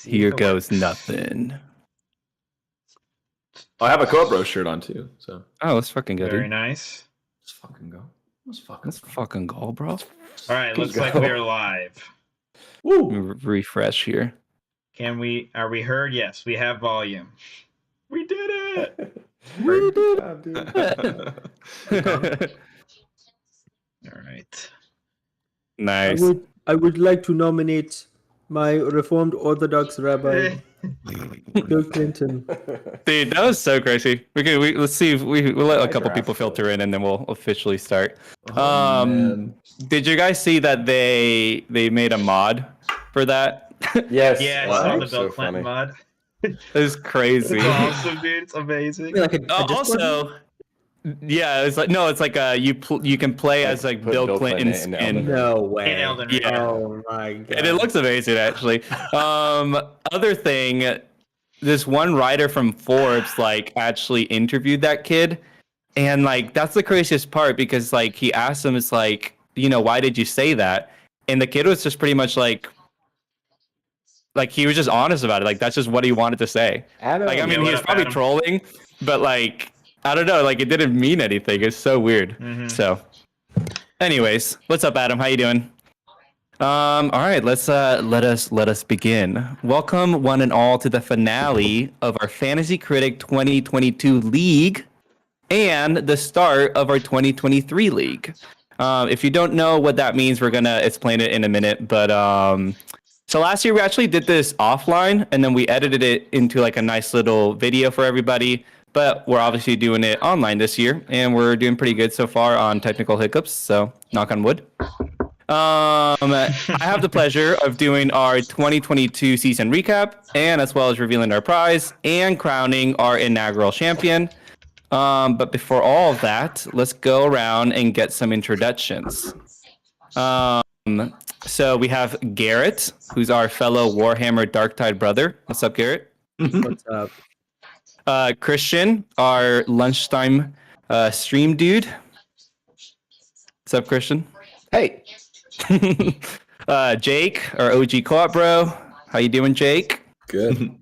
Here goes nothing. I have a Cobra shirt on too. So. Oh, let's fucking go, Very dude. nice. Let's fucking go. Let's fucking go, bro. All right, looks like we're live. Woo. Refresh here. Are we heard? Yes, we have volume. We did it. We did. All right. Nice. I would like to nominate my Reformed Orthodox Rabbi, Bill Clinton. Dude, that was so crazy. Let's see if we'll let a couple people filter in and then we'll officially start. Did you guys see that they made a mod for that? Yes. Yeah, I saw the Bill Clinton mod. It's crazy. It's awesome, dude. It's amazing. Also, yeah, it's like you can play as like Bill Clinton's skin. No way. In Elden Ring. Yeah. Oh my god. And it looks amazing, actually. Other thing, this one writer from Forbes like actually interviewed that kid, and like that's the craziest part because like he asked him, it's like, you know, why did you say that? And the kid was just pretty much like he was just honest about it. Like that's just what he wanted to say. Like I mean, he was probably trolling, but like I don't know, like it didn't mean anything. It's so weird. Mm-hmm. So, anyways, what's up, Adam? How you doing? All right, let us begin. Welcome one and all to the finale of our Fantasy Critic 2022 League and the start of our 2023 League. If you don't know what that means, we're gonna explain it in a minute. But so last year we actually did this offline, and then we edited it into like a nice little video for everybody. But we're obviously doing it online this year, and we're doing pretty good so far on technical hiccups. So knock on wood. I have the pleasure of doing our 2022 season recap, and as well as revealing our prize and crowning our inaugural champion. But before all of that, let's go around and get some introductions. So we have Garrett, who's our fellow Warhammer Darktide brother. What's up, Garrett? What's up? Christian, our lunchtime stream dude. What's up, Christian? Hey. Jake, our OG co-op bro. How you doing, Jake? Good.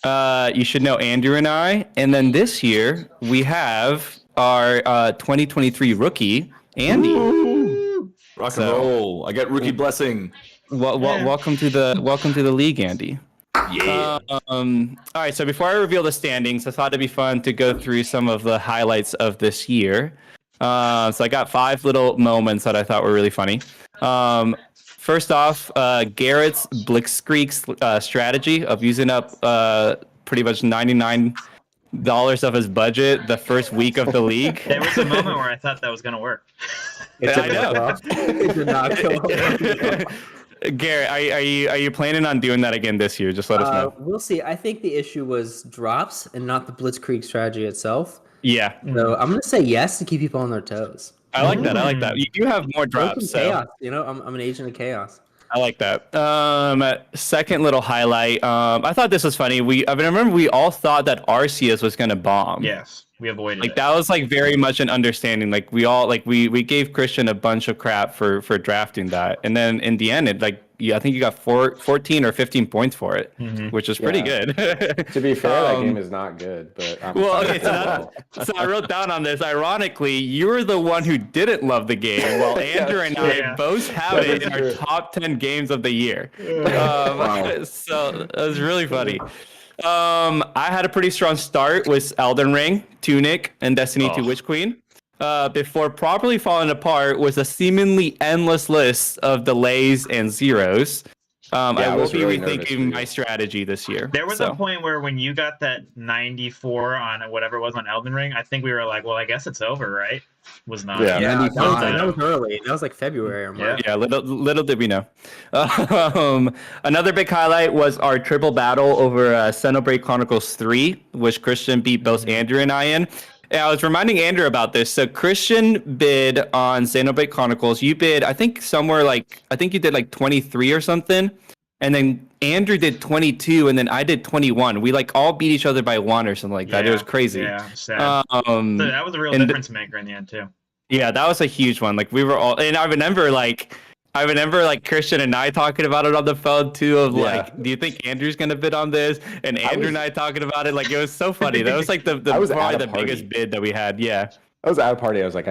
You should know Andrew and I. And then this year we have our 2023 rookie, Andy. Woo! Rock and roll. I get rookie blessing. Welcome to the league, Andy. Yeah. All right. So before I reveal the standings, I thought it'd be fun to go through some of the highlights of this year. So I got 5 little moments that I thought were really funny. First off, Garrett's Blitzkrieg strategy of using up pretty much $99 of his budget the first week of the league. There was a moment where I thought that was going to work. I know. It did not go. Garrett, are you planning on doing that again this year? Just let us know. We'll see. I think the issue was drops and not the Blitzkrieg strategy itself. Yeah. So I'm gonna say yes to keep people on their toes. I like that. I like that. You do have more drops. So. Chaos. You know, I'm an agent of chaos. I like that. Second little highlight. I thought this was funny. I remember we all thought that Arceus was gonna bomb. Yes, we avoided like it. that was like very much an understanding. Like we all we gave Christian a bunch of crap for drafting that, and then in the end, it I think you got 14 or 15 points for it, which is pretty good. To be fair, that game is not good, but so I wrote down on this. Ironically, you were the one who didn't love the game, while Andrew and I both have it in our top 10 games of the year. So it was really funny. I had a pretty strong start with Elden Ring, Tunic, and Destiny 2 Witch Queen. Before properly falling apart was a seemingly endless list of delays and zeros. I will be rethinking my strategy this year. There was a point where when you got that 94 on whatever it was on Elden Ring, I think we were like, well, I guess it's over, right? Was not. Yeah, that was early. That was like February or March. Yeah, little did we know. Another big highlight was our triple battle over Xenoblade Chronicles 3, which Christian beat both Andrew and I in. Yeah, I was reminding Andrew about this. So Christian bid on Xenoblade Chronicles. You bid, I think you did like 23 or something. And then Andrew did 22, and then I did 21. We like all beat each other by 1 or something like that. It was crazy. Yeah, sad. So that was a real difference maker in the end too. Yeah, that was a huge one. Like we were all, and I remember like I remember like Christian and I talking about it on the phone too. Of Yeah. like, do you think Andrew's gonna bid on this? And Andrew and I talking about it. Like, it was so funny. That was like the I was at probably a the party. biggest bid that we had. Yeah. I was at a party. I was like,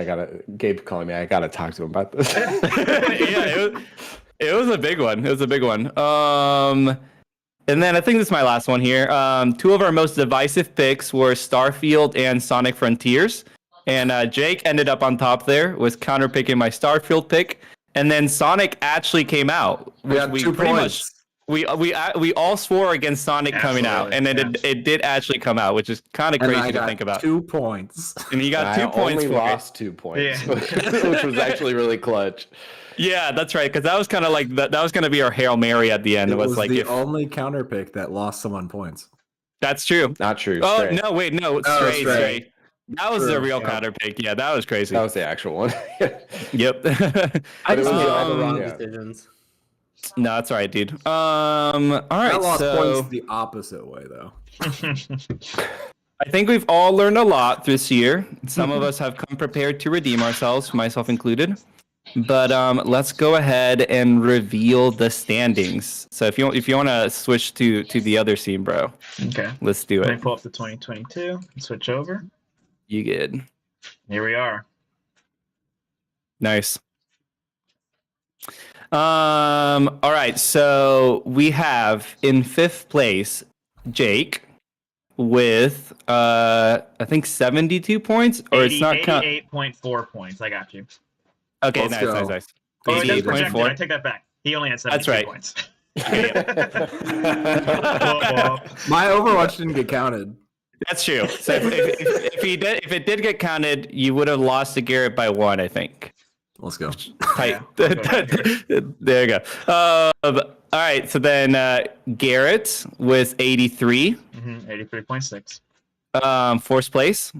Gabe calling me. I gotta talk to him about this. Yeah. It was a big one. It was a big one. And then I think this is my last one here. Two of our most divisive picks were Starfield and Sonic Frontiers. And Jake ended up on top there, was counterpicking my Starfield pick. And then Sonic actually came out, We which got we 2 pretty points. much we all swore against Sonic coming out, and then it did actually come out, which is kind of And crazy I to got think about. 2 points. And you got I 2 points only for it. lost 2 points, Yeah. which was actually really clutch. Yeah, that's right, because that was kind of like that was going to be our Hail Mary at the end. It It was was like, the if, only counter pick that lost someone points. that's true. Not true. Oh Stray. no, wait, no, Oh, Stray. Stray. That was the True, real yeah. counter pick. Yeah, that was crazy. That was the actual one. Yep. I But it just was, made all the um, wrong yeah. decisions. No, that's all right, dude. All right, I lost so points the opposite way though. I think we've all learned a lot this year. Some of us have come prepared to redeem ourselves, myself included. But let's go ahead and reveal the standings. So if you want to switch to the other scene, bro, Okay. let's do Let me it. pull up the 2022 and switch over. You good? Here we are. Nice. All right. So we have in 5th place Jake with I think 72 points, or it's not count. 88.4 points. I got you. Okay, Let's nice, go. nice, nice. Oh, it does project it. 88.4. I take that back. He only had 72 That's right. points. My Overwatch didn't get counted. That's true. So if it did get counted, you would have lost to Garrett by 1, I think. Let's go. Tight. Yeah, okay. There you go. All right. So then Garrett with 83, 83.6. 4th place.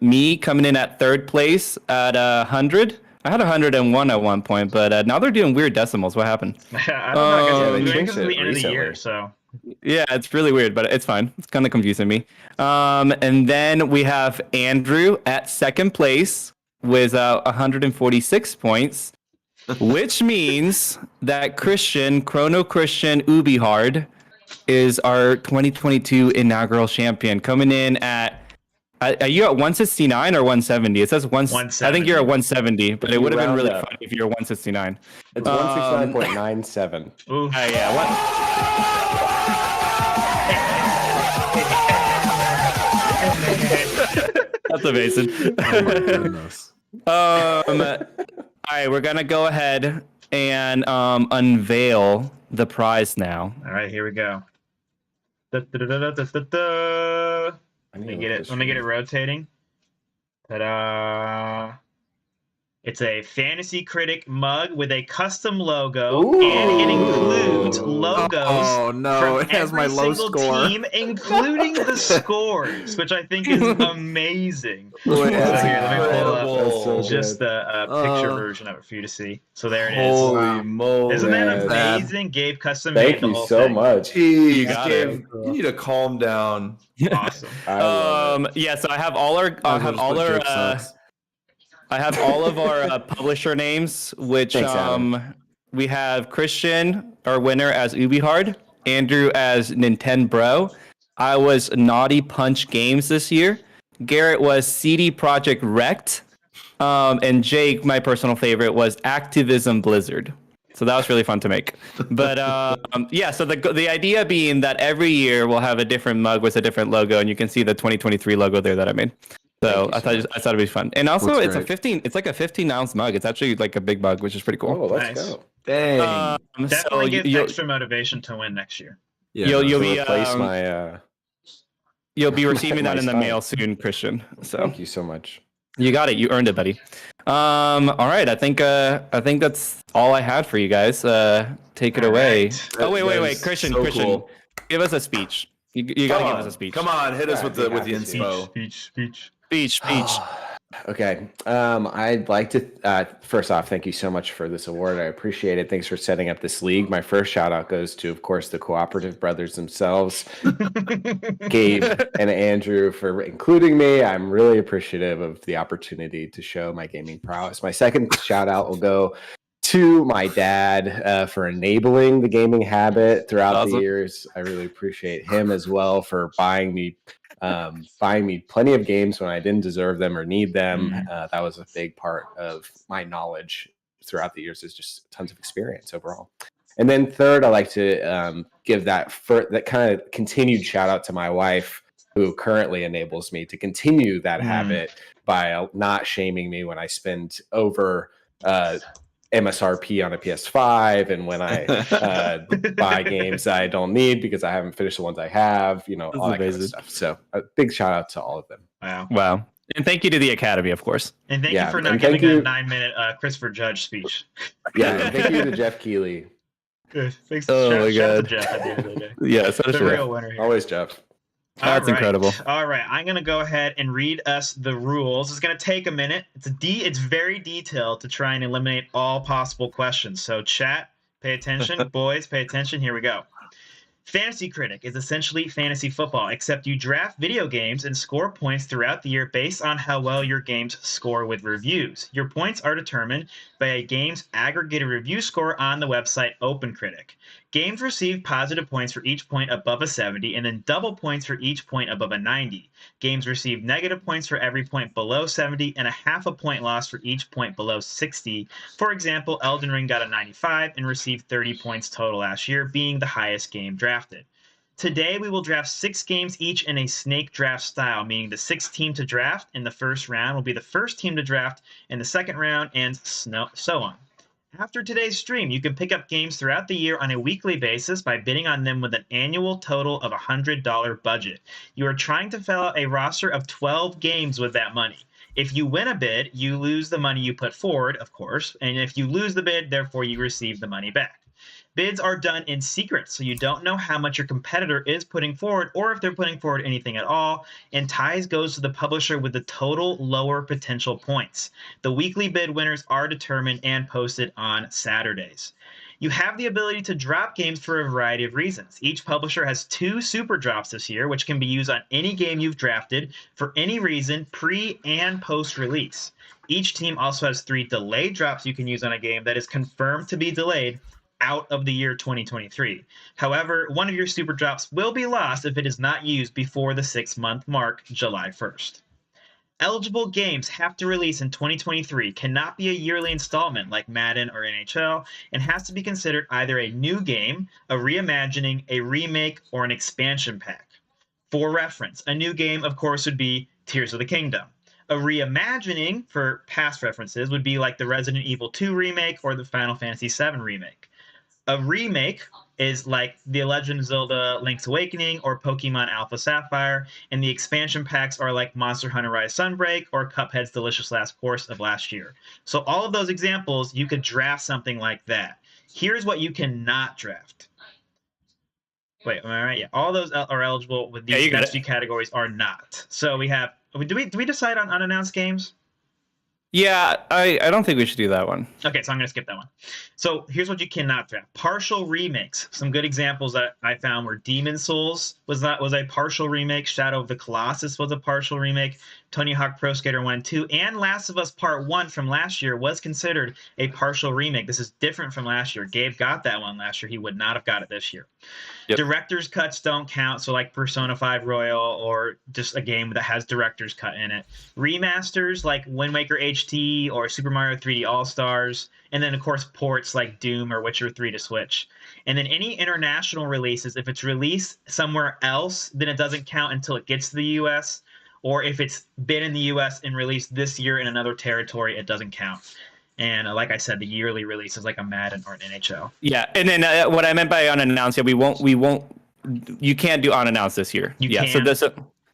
Me coming in at 3rd place at 100. I had 101 at one point, but now they're doing weird decimals. What happened? I don't know. I guess Yeah, it's they doing changed this at it the end of the year, recently. so Yeah, it's really weird, but it's fine. It's kind of confusing me. And then we have Andrew at 2nd place with 146 points, which means that Chrono Christian Ubihard is our 2022 inaugural champion, coming in at. Are you at 169 or 170? It says 170. I think you're at 170, but it You would have been round really up. fun if you're 169. It's 169.97. ooh. Yeah, what? That's amazing. Oh my goodness. All right, we're gonna go ahead and unveil the prize now. All right, here we go. Da-da-da-da-da-da-da. I Let need me to get look it. this Let me get it up. rotating. Ta-da! It's a Fantasy Critic mug with a custom logo, Ooh. and it includes logos. Oh no, from it has my every low single score. team, including the scores, which I think is amazing. Wait, So here, that's let me pull up That's so just good. the picture version of it for you to see. So there it is. Holy moly. Isn't that man. amazing? Gabe custom made Thank the you whole so thing. much. Jeez, got Gabe, you need to calm down. Awesome. I love it. Yeah, so I have all our I have all of our publisher names, which Thanks, Adam. we have Christian, our winner, as Ubihard, Andrew as Nintendo. I was Naughty Punch Games this year. Garrett was CD Projekt Rect, and Jake, my personal favorite, was Activism Blizzard. So that was really fun to make. But yeah, so the idea being that every year we'll have a different mug with a different logo, and you can see the 2023 logo there that I made. So I thought it'd be fun, and also Looks it's great. it's like a 15-ounce mug. It's actually like a big mug, which is pretty Oh, cool. let's Nice. go. Dang. Definitely So gives you'll, extra motivation to win next year. Yeah, you'll To be replace my. you'll be receiving that my in the style. mail soon, Christian. So Thank you so much. you got it. You earned it, buddy. All right. I think that's all I had for you guys. Take it All away. right. Oh wait, That is Christian, so Christian, cool. give us a speech. You gotta give us a speech. Come on, hit us with the Yeah, we have to inspo. Speech. Speech. Okay. I'd like to first off, thank you so much for this award. I appreciate it. Thanks for setting up this league. My first shout out goes to, of course, the cooperative brothers themselves, Gabe and Andrew, for including me. I'm really appreciative of the opportunity to show my gaming prowess. My second shout out will go to my dad for enabling the gaming habit throughout Awesome. the years. I really appreciate him as well for buying me plenty of games when I didn't deserve them or need them. That was a big part of my knowledge throughout the years, is just tons of experience overall. And then third, I like to give that kind of continued shout out to my wife, who currently enables me to continue that habit by not shaming me when I spend over MSRP on a PS5 and when I buy games I don't need because I haven't finished the ones I have, That's all that kind of amazing. stuff. So a big shout out to all of them. Wow. And thank you to the Academy, of course. And thank Yeah, you for not and giving thank a you- 9-minute Christopher Judge speech. Yeah, and thank you to Jeff Keighley. Thanks. Oh my shout out to God. Jeff at the end of the day. Yeah, so The sure. real winner here. Always Jeff. That's incredible. All right, I'm gonna go ahead and read us the rules. It's gonna take a minute. It's very detailed to try and eliminate all possible questions. So chat, pay attention, boys, pay attention. Here we go. Fantasy Critic is essentially fantasy football, except you draft video games and score points throughout the year based on how well your games score with reviews. Your points are determined by a game's aggregated review score on the website OpenCritic. Games receive positive points for each point above a 70 and then double points for each point above a 90. Games receive negative points for every point below 70 and a half a point loss for each point below 60. For example, Elden Ring got a 95 and received 30 points total last year, being the highest game drafted. Today, we will draft 6 games each in a snake draft style, meaning the 6th team to draft in the first round will be the first team to draft in the second round, and so on. After today's stream, you can pick up games throughout the year on a weekly basis by bidding on them with an annual total of $100 budget. You are trying to fill out a roster of 12 games with that money. If you win a bid, you lose the money you put forward, of course, and if you lose the bid, therefore you receive the money back. Bids are done in secret, so you don't know how much your competitor is putting forward or if they're putting forward anything at all, and ties goes to the publisher with the total lower potential points. The weekly bid winners are determined and posted on Saturdays. You have the ability to drop games for a variety of reasons. Each publisher has 2 super drops this year, which can be used on any game you've drafted for any reason, pre and post release. Each team also has 3 delayed drops you can use on a game that is confirmed to be delayed out of the year 2023. However, one of your super drops will be lost if it is not used before the 6-month mark, July 1st. Eligible games have to release in 2023 cannot be a yearly installment like Madden or NHL, and has to be considered either a new game, a reimagining, a remake, or an expansion pack. For reference, a new game, of course, would be Tears of the Kingdom. A reimagining, for past references, would be like the Resident Evil 2 remake or the Final Fantasy VII remake. A remake is like The Legend of Zelda Link's Awakening or Pokemon Alpha Sapphire, and the expansion packs are like Monster Hunter Rise Sunbreak or Cuphead's Delicious Last Course of last year. So all of those examples, you could draft something like that. Here's what you cannot draft. Wait, am I right? Yeah, all those are eligible. With these next few categories are not. So we have. Do we decide on unannounced games? Yeah, I don't think we should do that one. Okay, so I'm going to skip that one. So here's what you cannot draft. Partial remakes. Some good examples that I found were Demon Souls was a partial remake. Shadow of the Colossus was a partial remake. Tony Hawk Pro Skater 1 and 2. And Last of Us Part 1 from last year was considered a partial remake. This is different from last year. Gabe got that one last year. He would not have got it this year. Yep. Director's cuts don't count, so like Persona 5 Royal or just a game that has director's cut in it. Remasters like Wind Waker HT or Super Mario 3D All-Stars, and then of course ports like Doom or Witcher 3 to Switch. And then any international releases, if it's released somewhere else, then it doesn't count until it gets to the US, or if it's been in the US and released this year in another territory, it doesn't count. And like I said, the yearly release is like a Madden or an NHL. Yeah, and then what I meant by unannounced, we won't. You can't do unannounced this year. You can. So this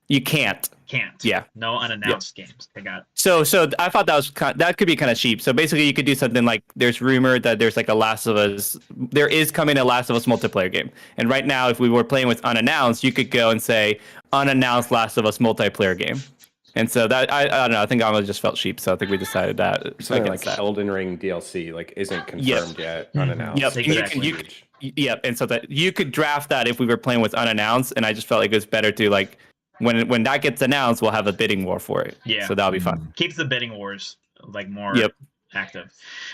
you can't. Can't. Yeah. No unannounced games. I got it. So I thought that could be kind of cheap. So basically, you could do something like there's rumored that there's like a Last of Us. There is coming a Last of Us multiplayer game, and right now, if we were playing with unannounced, you could go and say unannounced Last of Us multiplayer game. And so that I don't know. I think I just felt cheap, so I think we decided that something like Elden Ring DLC isn't confirmed yet, unannounced. Yep, exactly. And so that you could draft that if we were playing with unannounced, and I just felt like it was better to like when that gets announced, we'll have a bidding war for it. Yeah, so that'll be fun. Keeps the bidding wars like more active.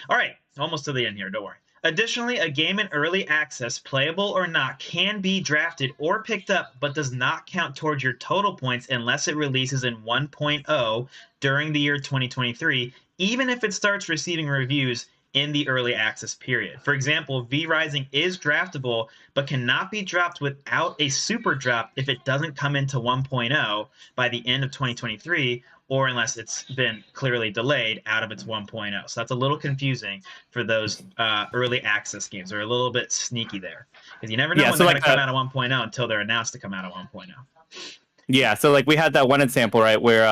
All right, almost to the end here. Don't worry. Additionally, a game in early access, playable or not, can be drafted or picked up, but does not count towards your total points unless it releases in 1.0 during the year 2023, even if it starts receiving reviews in the early access period. For example, V Rising is draftable, but cannot be dropped without a super drop if it doesn't come into 1.0 by the end of 2023, or unless it's been clearly delayed out of its 1.0. So that's a little confusing for those early access games. They're a little bit sneaky there, because you never know when they're going to come out of 1.0 until they're announced to come out of 1.0. Yeah, so like we had that one example, right, where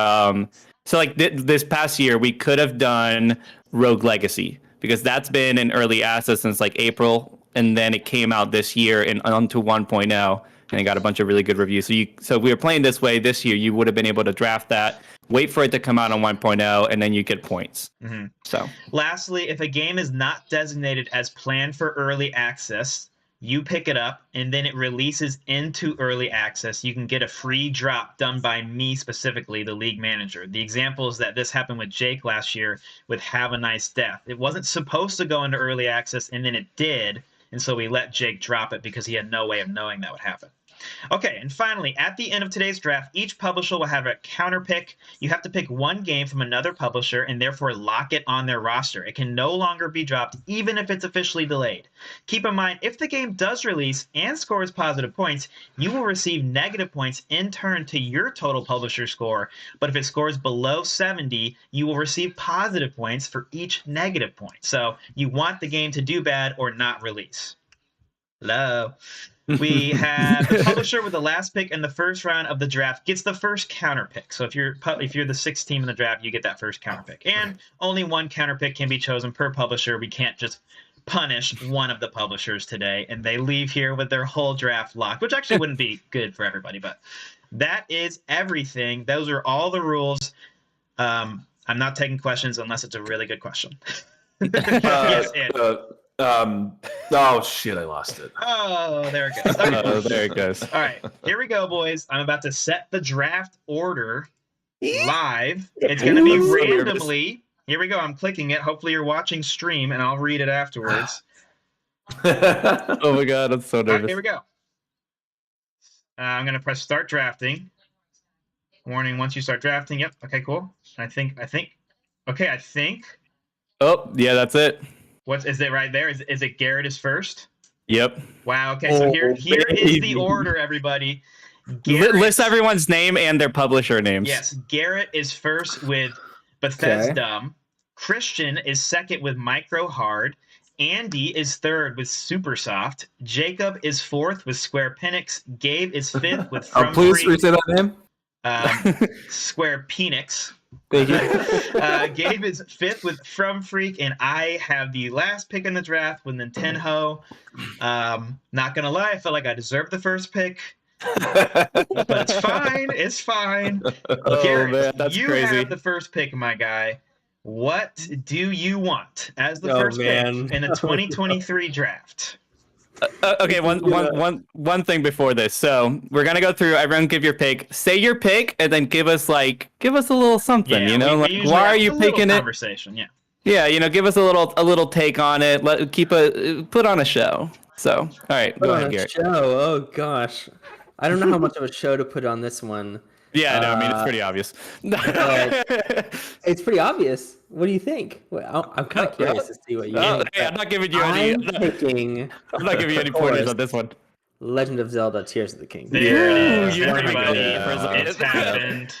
so like this past year we could have done Rogue Legacy, because that's been in early access since like April, and then it came out this year and onto 1.0, and it got a bunch of really good reviews. So if we were playing this way this year, you would have been able to draft that, wait for it to come out on 1.0, and then you get points. Mm-hmm. So lastly, if a game is not designated as planned for early access, you pick it up and then it releases into early access, you can get a free drop done by me specifically, the league manager. The example is that this happened with Jake last year with Have a Nice Death. It wasn't supposed to go into early access, and then it did, and so we let Jake drop it because he had no way of knowing that would happen. Okay, and finally, at the end of today's draft, each publisher will have a counter pick. You have to pick one game from another publisher and therefore lock it on their roster. It can no longer be dropped, even if it's officially delayed. Keep in mind, if the game does release and scores positive points, you will receive negative points in turn to your total publisher score. But if it scores below 70, you will receive positive points for each negative point. So you want the game to do bad or not release. Hello. We have the publisher with the last pick in the first round of the draft gets the first counter pick. So if you're the sixth team in the draft, you get that first counter pick. And only one counter pick can be chosen per publisher. We can't just punish one of the publishers today, and they leave here with their whole draft locked, which actually wouldn't be good for everybody. But that is everything. Those are all the rules. I'm not taking questions unless it's a really good question. Yes, Ed. Oh shit, I lost it. Oh, there it goes. Okay. oh, there it goes. All right, here we go, boys. I'm about to set the draft order live. It's going to be randomly. Here we go. I'm clicking it. Hopefully you're watching stream, and I'll read it afterwards. Oh my god, I'm so All right, nervous. here we go. I'm going to press start drafting. Warning, once you start drafting. Yep. Okay, cool. I think. Okay, I think. Oh, yeah, that's it. Is it right there? Is it Garrett is first? Yep. Wow. Okay, so here is the order, everybody. List everyone's name and their publisher names. Yes, Garrett is first with Bethesda. Okay. Christian is second with Micro Hard. Andy is third with Supersoft. Jacob is fourth with Square Penix. Gabe is fifth with From please Free. say that name. Square Penix. Thank you. Gabe is fifth with From Freak, and I have the last pick in the draft with Nintendo. Not gonna lie, I felt like I deserved the first pick, but it's fine. It's fine. Garrett, man, that's you crazy. have the first pick, my guy. What do you want as the first pick in the 2023 draft? Okay, one thing before this. So we're gonna go through. Everyone, give your pick. Say your pick, and then give us a little something. Yeah, you know, we why are you picking it? Conversation, yeah. Yeah, give us a little take on it. Put on a show. So, all right, go ahead, Garrett. Show. Oh gosh, I don't know how much of a show to put on this one. Yeah, no, I mean it's pretty obvious. It's pretty obvious. What do you think? Well, I'm kind of curious to see what you think. Hey, I'm not giving you any. I'm not giving you any pointers on this one. Legend of Zelda: Tears of the Kingdom. There it is, You're everybody. right. It's happened.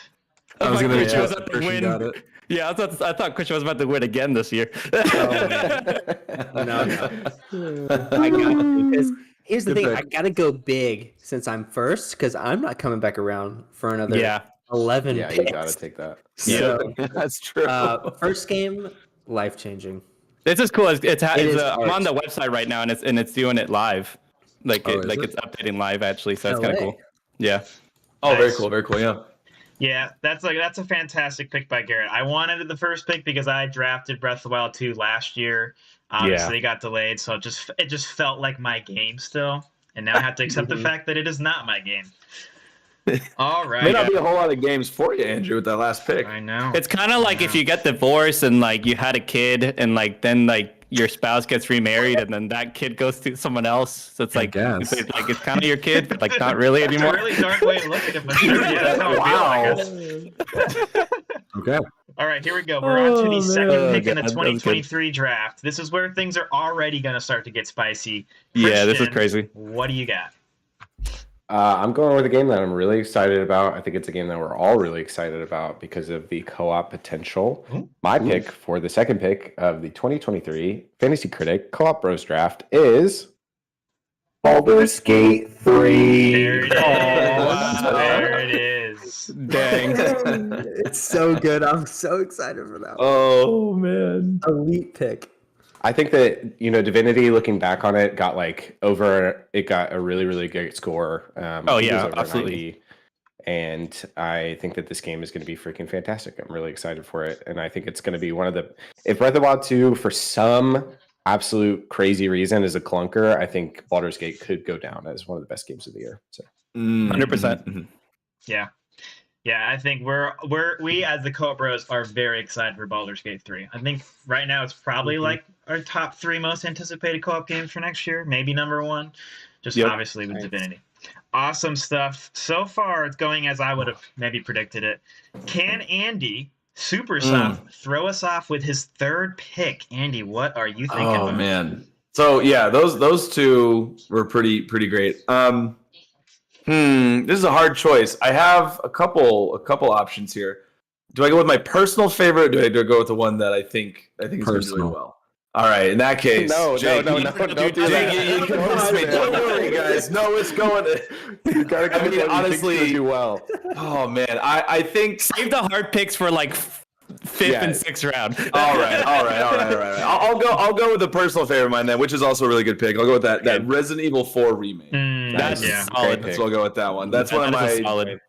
I was gonna Christian was guess about to Christian win. got it. Yeah, I thought Christian was about to win again this year. No. I got you. Because here's the thing, I gotta go big since I'm first, because I'm not coming back around for another 11 Yeah, picks. you gotta take that. So, That's true. first game, life changing. This is cool. I'm art. on the website right now, and it's doing it live. Is it? It's updating live actually, so it's No kind of way. cool. Yeah. Oh, Nice. very cool, yeah. Yeah, that's a fantastic pick by Garrett. I wanted the first pick because I drafted Breath of the Wild 2 last year. Obviously, it got delayed, so it just felt like my game still. And now I have to accept the fact that it is not my game. All May right. not be a whole lot of games for you, Andrew, with that last pick. I know. It's kind of like if you get divorced and like you had a kid and like then like your spouse gets remarried and then that kid goes to someone else. So it's like guess. it's kind of your kid, but like not really That's anymore. a really dark way to look at it, but sure, yeah, that's how I feel, I guess. Okay. All right, here we go. We're on to the second pick in the God, that was good. 2023 draft. This is where things are already going to start to get spicy. Yeah, this is Christian, crazy. What do you got? I'm going with a game that I'm really excited about. I think it's a game that we're all really excited about because of the co-op potential. Ooh. My pick for the second pick of the 2023 Fantasy Critic Co-op Bros Draft is Baldur's Gate 3. There it is. wow. There it is. Dang. It's so good. I'm so excited for that. Oh man. Elite pick. I think that Divinity, looking back on it, got a really, really great score. I think it was over absolutely. 90. And I think that this game is going to be freaking fantastic. I'm really excited for it. And I think it's going to be if Breath of the Wild 2, for some absolute crazy reason, is a clunker, I think Baldur's Gate could go down as one of the best games of the year. So 100%. Yeah. Yeah, I think we as the Co-op Bros are very excited for Baldur's Gate 3. I think right now it's probably like our top 3 most anticipated co-op games for next year, maybe number 1, just obviously with Divinity. Awesome stuff. So far, it's going as I would have maybe predicted it. Can Andy Supersoft throw us off with his third pick? Andy, what are you thinking? Oh man. So yeah, those two were pretty great. This is a hard choice. I have a couple options here. Do I go with my personal favorite? Or do I go with the one that I think is going to do really well? All right. In that case, No, Jake, don't do that. You convinced me. Don't worry, guys. No, it's going. You gotta go with what you think honestly, you'll do well. Oh man, I think. Save the hard picks for like fifth and sixth round. All right. I'll go with the personal favorite of mine then, which is also a really good pick. I'll go with that Resident Evil 4 remake. That's Solid. So I'll go with that one. That's one of my solid.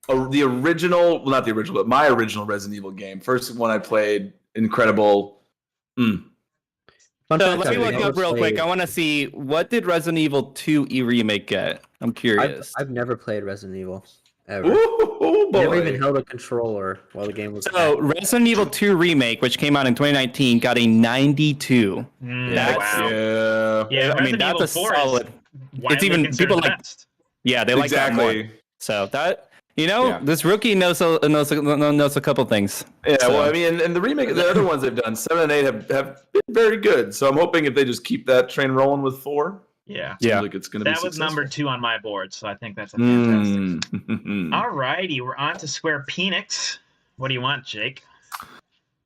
The original, well, not the original, but my original Resident Evil game. First one I played, incredible. Fun So fact, let me I've look never up real quick. played- I want to see what did Resident Evil 2 remake get. I'm curious. I've never played Resident Evil ever. Ooh, boy. Never even held a controller while the game was. So Resident Evil 2 remake, which came out in 2019, got a 92. That's Wow. Yeah. Yeah, I mean, Resident that's Evil a 4 solid. is widely It's even considered people the like. best. Yeah, they like that more. Exactly. So that Yeah. this rookie knows a couple things. Yeah, So- well, I mean, and the remake, the other ones they've done, 7 and 8 have been very good. So I'm hoping if they just keep that train rolling with 4, Yeah. seems like it's going to be That was successful. number 2 on my board, so I think that's a fantastic. Mm. All righty, we're on to Square Penix. What do you want, Jake?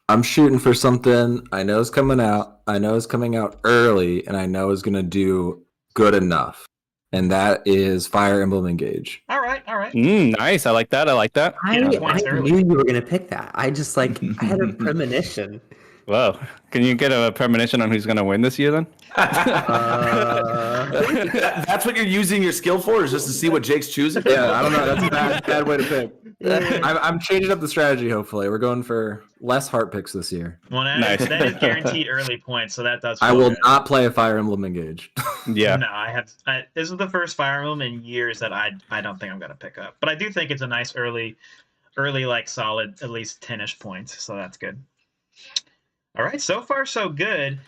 I'm shooting for something I know is coming out. I know is coming out early, and I know is going to do good enough. And that is Fire Emblem Engage. All right. Nice. I like that. Yeah, I points early. knew you were gonna pick that. I just I had a premonition. Whoa. Can you get a premonition on who's going to win this year then? That's what you're using your skill for, is just to see what Jake's choosing? Yeah, I don't know. That's a bad way to pick. I'm changing up the strategy, hopefully. We're going for less heart picks this year. Well, Nice. that is guaranteed early points, so that does. I feel will good. not play a Fire Emblem Engage. Yeah. No, this is the first Fire Emblem in years that I don't think I'm gonna pick up, but I do think it's a nice early like solid at least 10ish points, so that's good. All right, so far so good.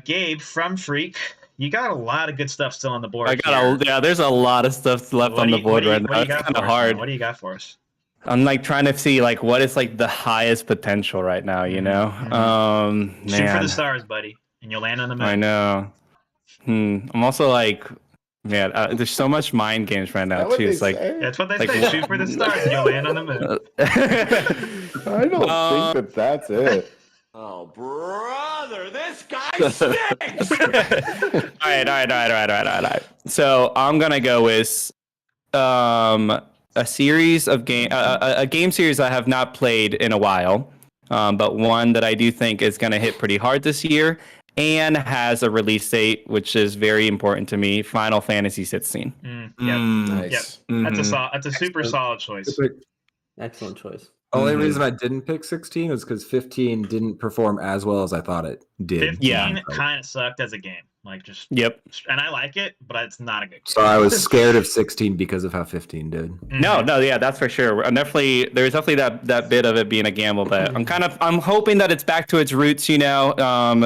Gabe from Freak, you got a lot of good stuff still on the board. There's a lot of stuff left on the board right now. It's kind of hard. What do you got for us? I'm like trying to see like what is like the highest potential right now, you know? Shoot for Man, the stars, buddy, and you'll land on the moon. I know. I'm also like, man, there's so much mind games right now too. It's like, That's what they Like, say. Shoot for the stars, and you'll land on the moon. I don't think that's it. Oh, brother, this guy stinks! all right. So I'm gonna go with a series of a game series I have not played in a while, but one that I do think is gonna hit pretty hard this year and has a release date, which is very important to me. Final Fantasy 16. Yep. Nice. That's a super solid choice. Excellent choice. Only reason I didn't pick 16 was because 15 didn't perform as well as I thought it did. 15 kind of sucked as a game. Like just Yep. And I like it, but it's not a good game. So I was scared of 16 because of how 15 did. No, yeah, that's for sure. There's definitely that bit of it being a gamble, but I'm hoping that it's back to its roots. You know,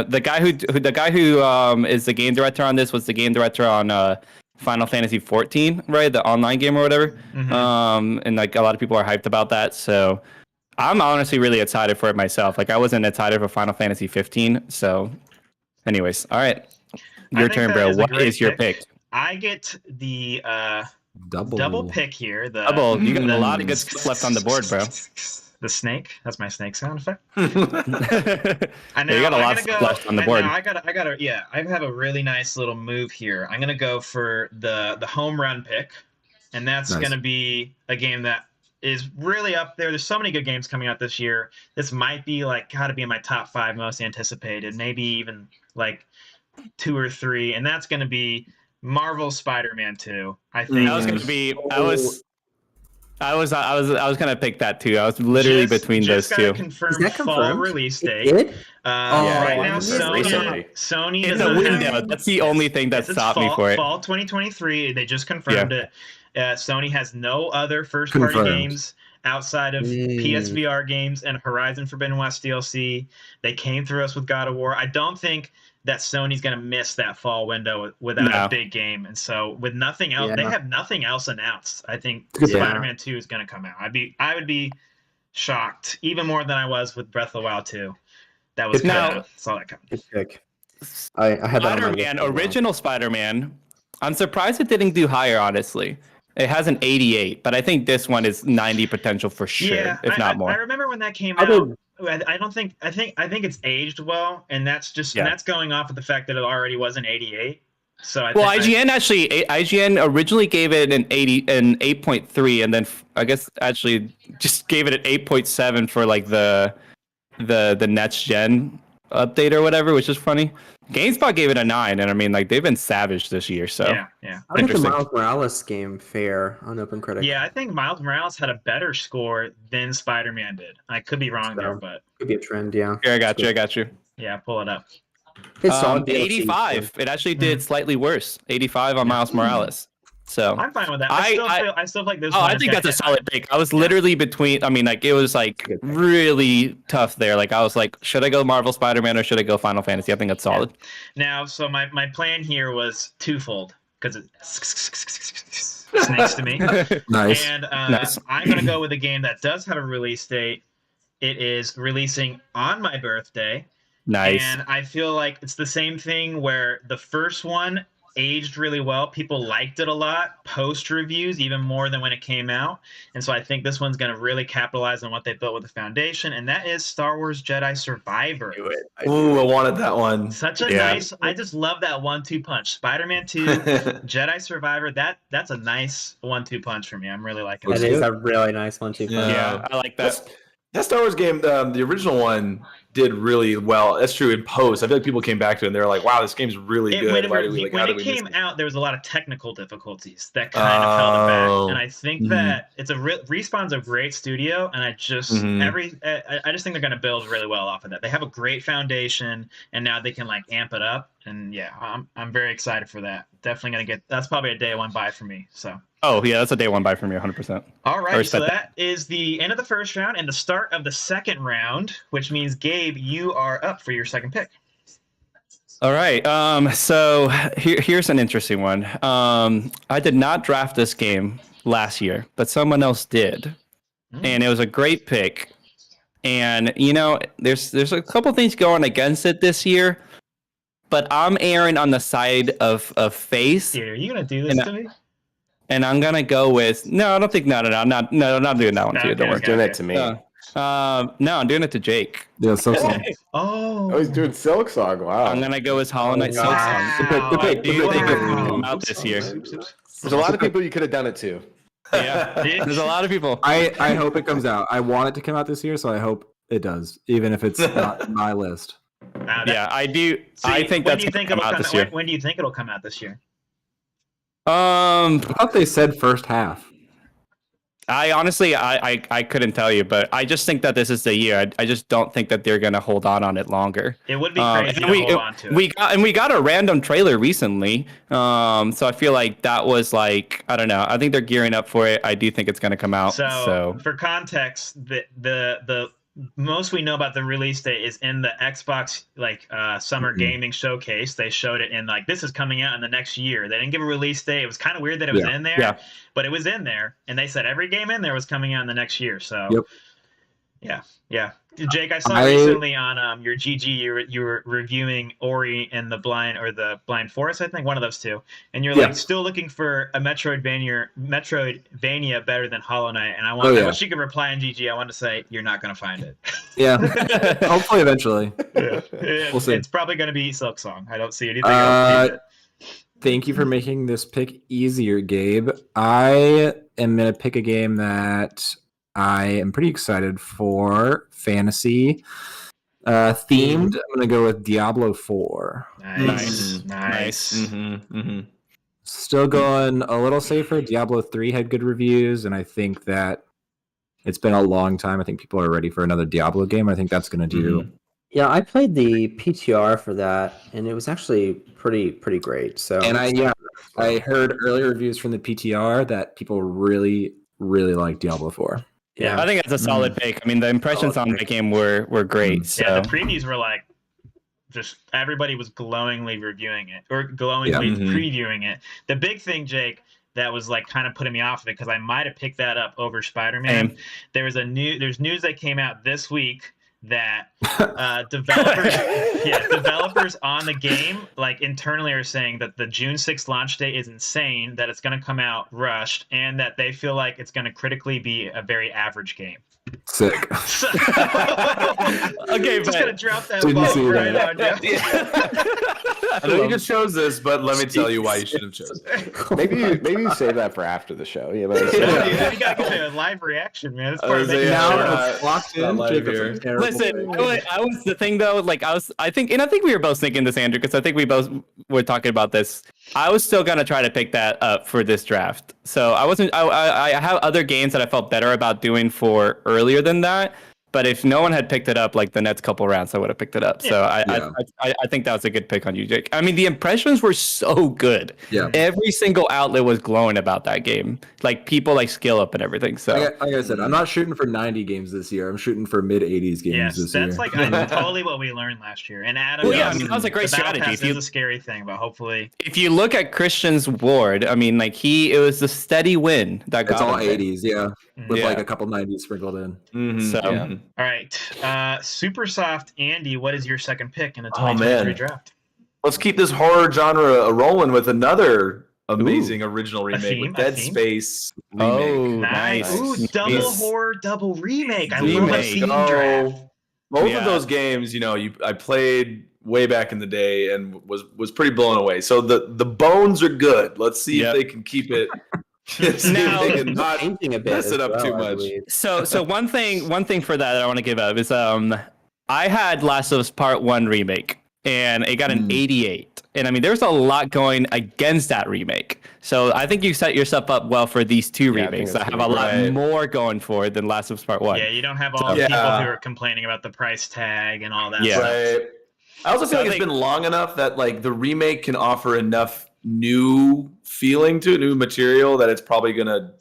the guy who is the game director on this was the game director on Final Fantasy 14, right? The online game or whatever. And like a lot of people are hyped about that. So I'm honestly really excited for it myself. Like I wasn't excited for Final Fantasy 15. So, anyways, all right, your turn, bro. What is your pick? I get the double pick here. You got a lot of good stuff left on the board, bro. The snake. That's my snake sound effect. I know. You got a lot of stuff left on the board. I have a really nice little move here. I'm gonna go for the home run pick, and that's gonna be a game that is really up there. There's so many good games coming out this year. This might be gotta be in my top 5 most anticipated, maybe even 2 or 3, and that's gonna be Marvel Spider-Man 2. I think that was gonna be. I was gonna pick that too. I was literally between those two. Is that confirmed? Fall release date. Right now, Sony in the window. That's the only thing that stopped me for it. Fall 2023. They just confirmed it. Sony has no other first-party games outside of PSVR games and Horizon Forbidden West DLC. They came through us with God of War. I don't think that Sony's going to miss that fall window without a big game. And so with nothing else, they have nothing else announced. I think Spider-Man 2 is going to come out. I would be shocked, even more than I was with Breath of the Wild 2. That was that's all that counts. I had that Spider-Man, original Spider-Man. I'm surprised it didn't do higher, honestly. It has an 88, but I think this one is 90 potential for sure, if not more. I remember when that came out. I think it's aged well, and that's that's going off of the fact that it already was an 88. So IGN originally gave it an 8.3, and then I guess actually just gave it an 8.7 for the next gen update or whatever, which is funny. GameSpot gave it a 9, and I mean, they've been savage this year. So how did the Miles Morales game fare on OpenCritic? Yeah, I think Miles Morales had a better score than Spider-Man did. I could be wrong there, but could be a trend. Yeah, I got you. Yeah, pull it up. It's 85. It actually did slightly worse. 85 on Miles Morales. So I'm fine with that. I still feel like this. I think that's a solid pick. I was literally between. I mean, it was really tough there. I was like, should I go Marvel Spider-Man or should I go Final Fantasy? I think that's solid. Now, so my plan here was twofold because it's next to me. Nice. And I'm gonna go with a game that does have a release date. It is releasing on my birthday. Nice. And I feel like it's the same thing where the first one aged really well. People liked it a lot. Post reviews even more than when it came out. And so I think this one's going to really capitalize on what they built with the foundation, and that is Star Wars Jedi Survivor. Ooh, I wanted that one. Such a nice. I just love that 1-2 punch. Spider-Man 2, Jedi Survivor. That's a nice 1-2 punch for me. I'm really liking it. That is a really nice 1-2 punch. Yeah, I like that. That Star Wars game, the original one, did really well. That's true in post. I feel like people came back to it and they were like, wow, this game's really good. When it came out, there was a lot of technical difficulties that kind of held it back. And I think that it's Respawn's a great studio, and I just I just think they're going to build really well off of that. They have a great foundation, and now they can amp it up. And I'm very excited for that. Definitely going to get. That's probably a day one buy for me. So. Oh yeah, that's a day one buy for me, 100%. All right, so that is the end of the first round and the start of the second round, which means Gabe, you are up for your second pick. All right. So here's an interesting one. I did not draft this game last year, but someone else did, and it was a great pick. And there's a couple things going against it this year, but I'm erring on the side of faith. Dude, are you gonna do this to me? And I'm gonna go with no. I don't think I'm not doing that one to you. Don't worry. Doing it to me. No, I'm doing it to Jake. Yeah, Silksong. Oh, he's doing Silksong. Wow. I'm gonna go with Hollow Knight Silksong. Good I do think it's gonna come out this year. There's a lot of people you could have done it to. Yeah, there's a lot of people. I hope it comes out. I want it to come out this year, so I hope it does, even if it's not my list. Yeah, I do. I think that's gonna come out this year. When do you think it'll come out this year? I thought they said first half. I honestly, I couldn't tell you, but I just think that this is the year. I just don't think that they're gonna hold on it longer. It would be crazy to hold on to it. We got a random trailer recently, so I feel like that was like, I don't know. I think they're gearing up for it. I do think it's gonna come out. So for context, the most we know about the release date is in the Xbox summer gaming showcase. They showed it in like, this is coming out in the next year. They didn't give a release date. It was kind of weird that it was in there, but it was in there, and they said every game in there was coming out in the next year. So yeah. Jake, I saw recently on your GG you were reviewing Ori and the Blind Forest, I think, one of those two, and you're like still looking for a Metroidvania better than Hollow Knight, and I wish you could reply in GG. I want to say you're not going to find it. Yeah, hopefully eventually. We'll see. It's probably going to be Silksong. I don't see anything else. Thank you for making this pick easier, Gabe. I am going to pick a game that I am pretty excited for, fantasy themed. I'm going to go with Diablo 4. Nice. Still going a little safer. Diablo 3 had good reviews, and I think that it's been a long time. I think people are ready for another Diablo game. I think that's going to do. Yeah, I played the PTR for that, and it was actually pretty great. So, and I heard early reviews from the PTR that people really like Diablo 4. Yeah, I think that's a solid pick. I mean, the impressions on that game were great. So. Yeah, the previews were like, just everybody was glowingly reviewing it or glowingly previewing it. The big thing, Jake, that was like kind of putting me off of it because I might have picked that up over Spider-Man. There's news that came out this week that developers on the game like internally are saying that the June 6th launch date is insane, that it's going to come out rushed, and that they feel like it's going to critically be a very average game. Sick. Okay, just gonna drop that ball right on you. I know you just chose this, but let me tell you why you should have chosen it. Maybe you save that for after the show. You gotta get a live reaction, man. It's part of the Listen, I was the thing though. Like I think we were both thinking this, Andrew, because I think we both were talking about this. I was still gonna try to pick that up for this draft. So I wasn't. I have other games that I felt better about doing for earlier than that. But if no one had picked it up like the next couple rounds, I would have picked it up. So I think that was a good pick on you, Jake. I mean, the impressions were so good. Yeah. Every single outlet was glowing about that game. Like people like Skill Up and everything. So like I said, I'm not shooting for 90 games this year. I'm shooting for mid-80s games this year. That's like totally what we learned last year. And Adam, I mean, that was a great strategy. It's a scary thing, but hopefully, if you look at Christian's ward, I mean, like it was the steady win that got. It's all 80s, with like a couple 90s sprinkled in. All right, Super Soft Andy, what is your second pick in the 2023 draft? Let's keep this horror genre rolling with another amazing original remake with Dead Space remake. Oh, nice. Ooh, double horror, double remake. I love a theme draft. Both of those games, I played way back in the day and was pretty blown away. So the bones are good. Let's see if they can keep it. Now, they can not mess it up too much. So one thing for that I want to give up is I had Last of Us Part 1 remake and it got an 88. And I mean there's a lot going against that remake. So I think you set yourself up well for these two remakes that have a lot more going for it than Last of Us Part 1. Yeah, you don't have all the people who are complaining about the price tag and all that stuff. Right. I also feel like it's been long enough that like the remake can offer enough new feeling to it, new material, that it's probably gonna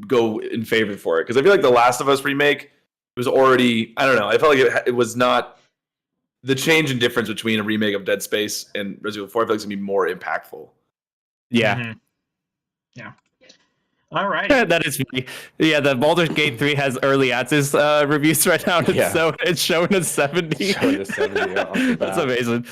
go in favor for it. Because I feel like the Last of Us remake was already, I don't know, I felt like it was not the change in difference between a remake of Dead Space and Resident Evil 4. I feel like it's gonna be more impactful. Yeah. Yeah. All right. That is funny. Yeah, the Baldur's Gate 3 has early access reviews right now. So it's showing a 70. That's amazing.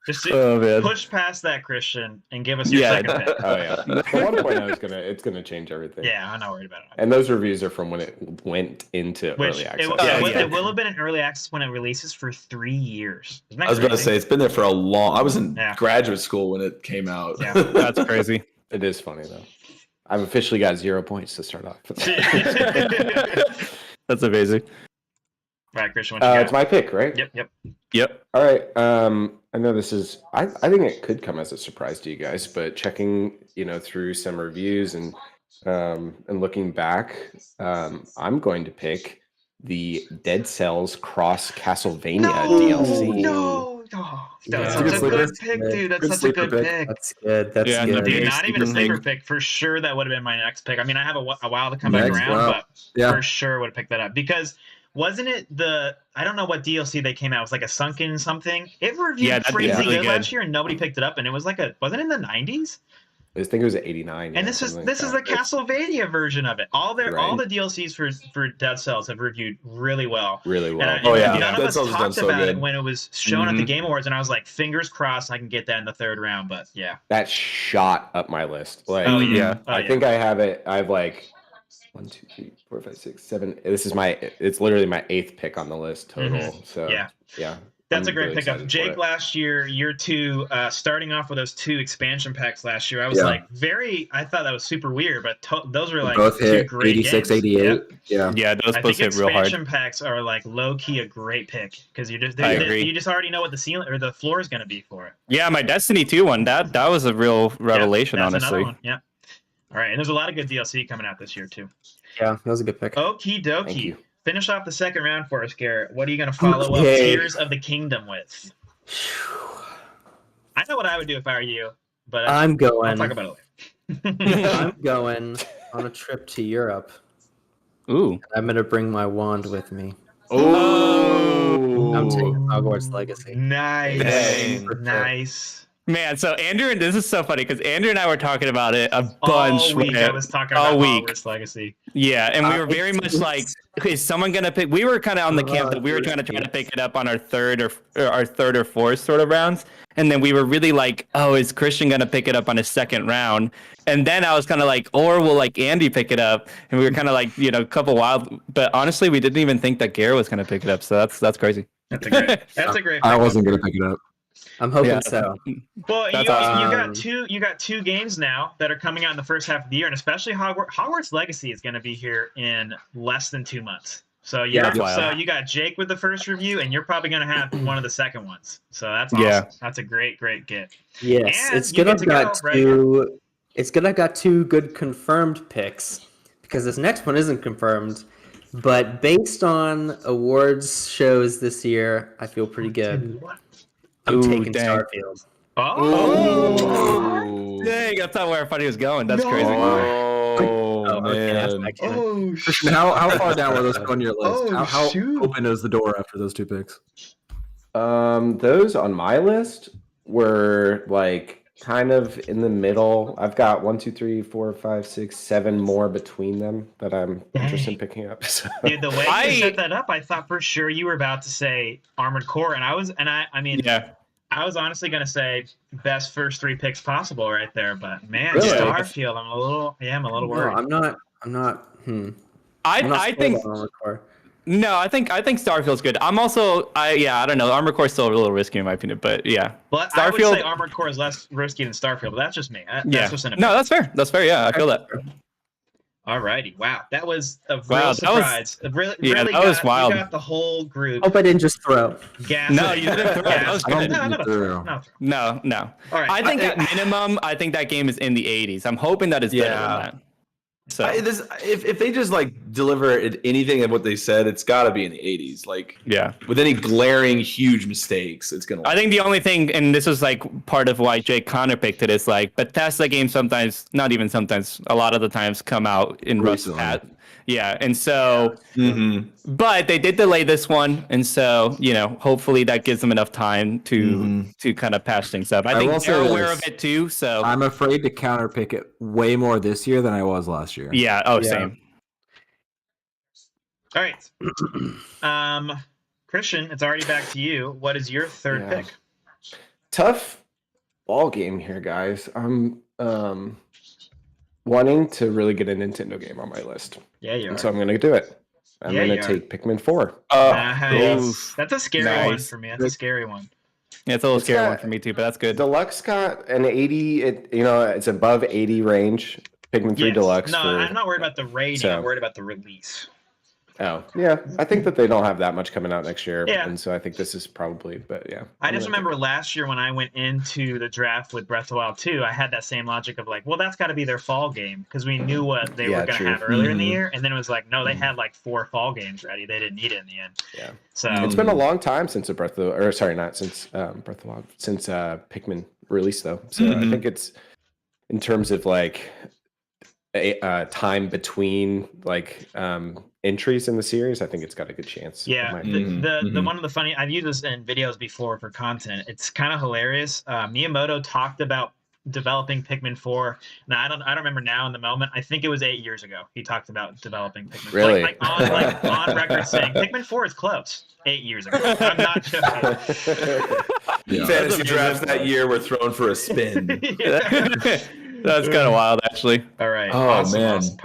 Just push past that, Christian, and give us your second pick. Oh yeah, the 1.0 it's gonna change everything. Yeah, I'm not worried about it. And those reviews are from when it went into early access. It will have been in early access when it releases for 3 years. I was going to say it's been there for a long. I was in graduate school when it came out. Yeah, that's crazy. It is funny though. I've officially got 0 points to start off. That's amazing. All right, Christian, what you got? It's my pick, right? Yep. All right. I know this is. I think it could come as a surprise to you guys, but checking, through some reviews and And looking back, I'm going to pick the Dead Cells Cross Castlevania DLC. No, that's Yeah. such a good pick, dude. That's Good such a good sleeper pick. That's good. That's Yeah, good. Dude, very not even a sleeper sleeper pick. For sure, that would have been my next pick. I mean, I have a while to come back Next, around, wow. but Yeah. for sure would have picked that up because wasn't it I don't know what DLC they came out. It was like a sunken something. It reviewed that's crazy really good good. last year, and nobody picked it up. And it was like wasn't it in the 90s? I think it was 89. And this is the Castlevania version of it. All the DLCs for Dead Cells have reviewed really well. Really well. And none of us talked about it when it was shown at the Game Awards, and I was like, fingers crossed I can get that in the third round. But yeah, that shot up my list. Like, I think I have it. I have like 1, 2, 3, 4, 5, 6, 7. It's literally my 8th pick on the list total. So yeah. That's a great really pickup. Jake, last year, year 2, starting off with those 2 expansion packs last year, I was like I thought that was super weird, but those were like both 2 hit great 86, games. 88. Yeah. Yeah, those I both think hit real hard. expansion packs are like low key a great pick because you just I agree. you just already know what the ceiling or the floor is going to be for it. Yeah, my Destiny 2 one, that was a real revelation, that's honestly. another one. Yeah. All right, and there's a lot of good DLC coming out this year too. Yeah, that was a good pick. Okie Thank dokie. you. Finish off the second round for us, Garrett. What are you going to follow up Okay. Tears of the Kingdom with? I know what I would do if I were you, but I'm I'll going. talk about it later. I'm going on a trip to Europe. Ooh. I'm gonna bring my wand with me. Oh, I'm taking Hogwarts Legacy. Nice. Dang. Nice. Man, so Andrew, this is so funny because Andrew and I were talking about it a bunch. All week I was talking all about week. Hogwarts Legacy. Yeah, and we were very much like, is someone gonna pick? We were kind of on the camp that we were trying to pick it up on our third or fourth sort of rounds, and then we were really like, oh, is Christian gonna pick it up on his second round? And then I was kind of like, or will like Andy pick it up? And we were kind of like, a couple wild, but honestly, we didn't even think that Garrett was gonna pick it up. So that's crazy. That's a great. I wasn't going to pick it up. I'm hoping so. Well, That's you awesome. got two games now that are coming out in the first half of the year, and especially Hogwarts Legacy is going to be here in less than 2 months. So you got Jake with the first review, and you're probably going to have one of the second ones. So that's awesome. Yeah. That's a great get. Yes, And it's you good. get to go, It's good. I got 2 good confirmed picks because this next one isn't confirmed, but based on awards shows this year, I feel pretty good. I'm Ooh, taking dang. Starfield. Oh, Dang, I thought where I thought he was going. That's crazy. Oh, okay, that's man. actually- Christian, how far down will those go on your list? How shoot. open is the door after those 2 picks? Those on my list were like kind of in the middle. I've got 1, 2, 3, 4, 5, 6, 7 more between them that I'm interested in picking up. So. Dude, the way you set that up, I thought for sure you were about to say Armored Core, and I was honestly gonna say best first 3 picks possible right there, but man, Really? Starfield, I'm a little worried. No, I'm not. I think no, I think Starfield's good. I'm also I don't know. Armored Core's still a little risky in my opinion, but yeah. But I would say Armored Core is less risky than Starfield, but that's just me. That's just an opinion. No, that's fair. That's fair. Yeah, I feel that. Alrighty, wow, that was a real surprise. That was wild. You got the whole group. Hope I didn't just throw. No, you didn't throw. That was good. No. All right, I think at minimum, I think that game is in the 80s. I'm hoping that it's better than that. So If they just like deliver anything of what they said, it's got to be in the 80s. Like, yeah, with any glaring huge mistakes, it's gonna. I think the only thing, and this is like part of why Jake counterpicked it, is like Bethesda games sometimes, not even sometimes, a lot of the times come out in rust pat. Yeah, and so, but they did delay this one, and so hopefully that gives them enough time to kind of patch things up. I think they're aware of it too. So I'm afraid to counterpick it way more this year than I was last year. Yeah. Oh, same. All right. Christian, it's already back to you. What is your third pick? Tough ball game here, guys. I'm wanting to really get a Nintendo game on my list. Yeah, you are. So I'm going to do it. I'm going to take Pikmin 4. Nice. That's a scary one for me. That's a scary one. Yeah, it's a little scary one for me too, but that's good. Deluxe got an 80. It's above 80 range. Pikmin 3 Deluxe. No, I'm not worried about the rating. I'm worried about the release. Oh, yeah. I think that they don't have that much coming out next year. Yeah. And so I think this is probably, but yeah. I just remember last year when I went into the draft with Breath of the Wild 2, I had that same logic of like, well, that's got to be their fall game because we knew what they were going to have earlier in the year. And then it was like, no, they had like 4 fall games ready. They didn't need it in the end. Yeah. So it's been a long time since not since Breath of the Wild, since Pikmin released though. So I think it's in terms of like a time between like entries in the series, I think it's got a good chance. Yeah, the one of the funny, I've used this in videos before for content. It's kind of hilarious. Miyamoto talked about developing Pikmin 4. Now I don't remember now in the moment. I think it was 8 years ago. He talked about developing Pikmin. Really? Like on record saying Pikmin 4 is close. 8 years ago. I'm not joking. Fantasy drafts that year were thrown for a spin. That's kind of wild, actually. All right. Oh, awesome.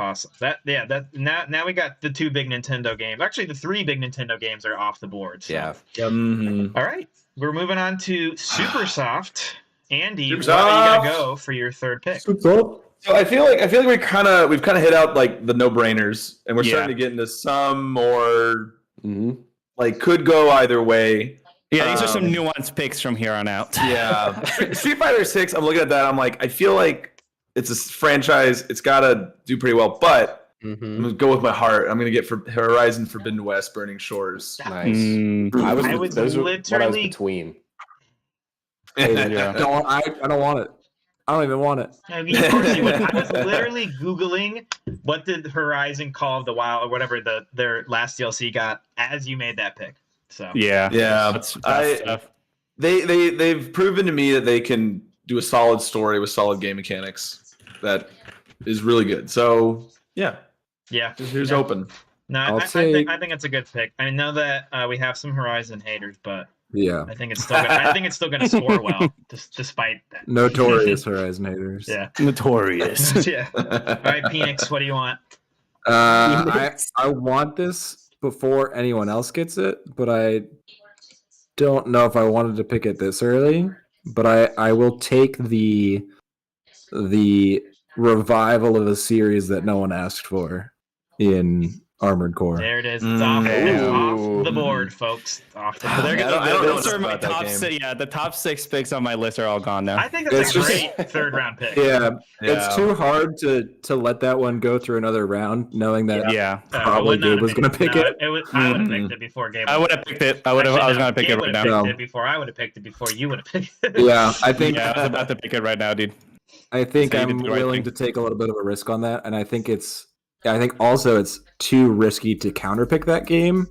Now we got the 2 big Nintendo games. Actually, the 3 big Nintendo games are off the board. So. Yeah. All right. We're moving on to Supersoft. Andy, Supersoft. what are you gonna go for your third pick? So I feel like we've kind of hit out like the no-brainers, and we're starting to get into some more like could go either way. Yeah, these are some nuanced picks from here on out. Yeah. Street Fighter 6, I'm looking at that, I'm like, I feel like it's a franchise, it's gotta do pretty well, but I'm gonna go with my heart. I'm gonna get for Horizon Forbidden West, Burning Shores. Nice. I was literally between. I don't want it. I don't even want it. I mean, of course you would. I was literally Googling what did Horizon Call of the Wild or whatever their last DLC got as you made that pick. So yeah. That's stuff. They've proven to me that they can do a solid story with solid game mechanics that is really good. So yeah, here's open. No, I think it's a good pick. I know that we have some Horizon haters, but yeah, I think it's still gonna score well, despite that. Notorious Horizon haters. Yeah, notorious. Yeah. All right, Phoenix, what do you want? I want this before anyone else gets it, but I don't know if I wanted to pick it this early. But I will take the revival of a series that no one asked for in Armored Core. There it is. It's off the board, folks. Off the board. Those are my top 6. Yeah, the top 6 picks on my list are all gone now. I think that's a great third round pick. Yeah, it's too hard to let that one go through another round, knowing that probably Gabe was going to pick it. I would have picked it before Gabe. I would have picked it. I was going to pick it right now. Picked it before I would have picked it before you would have picked it. Yeah, I think I was about to pick it right now, dude. I think I'm willing to take a little bit of a risk on that, and I think also it's too risky to counterpick that game.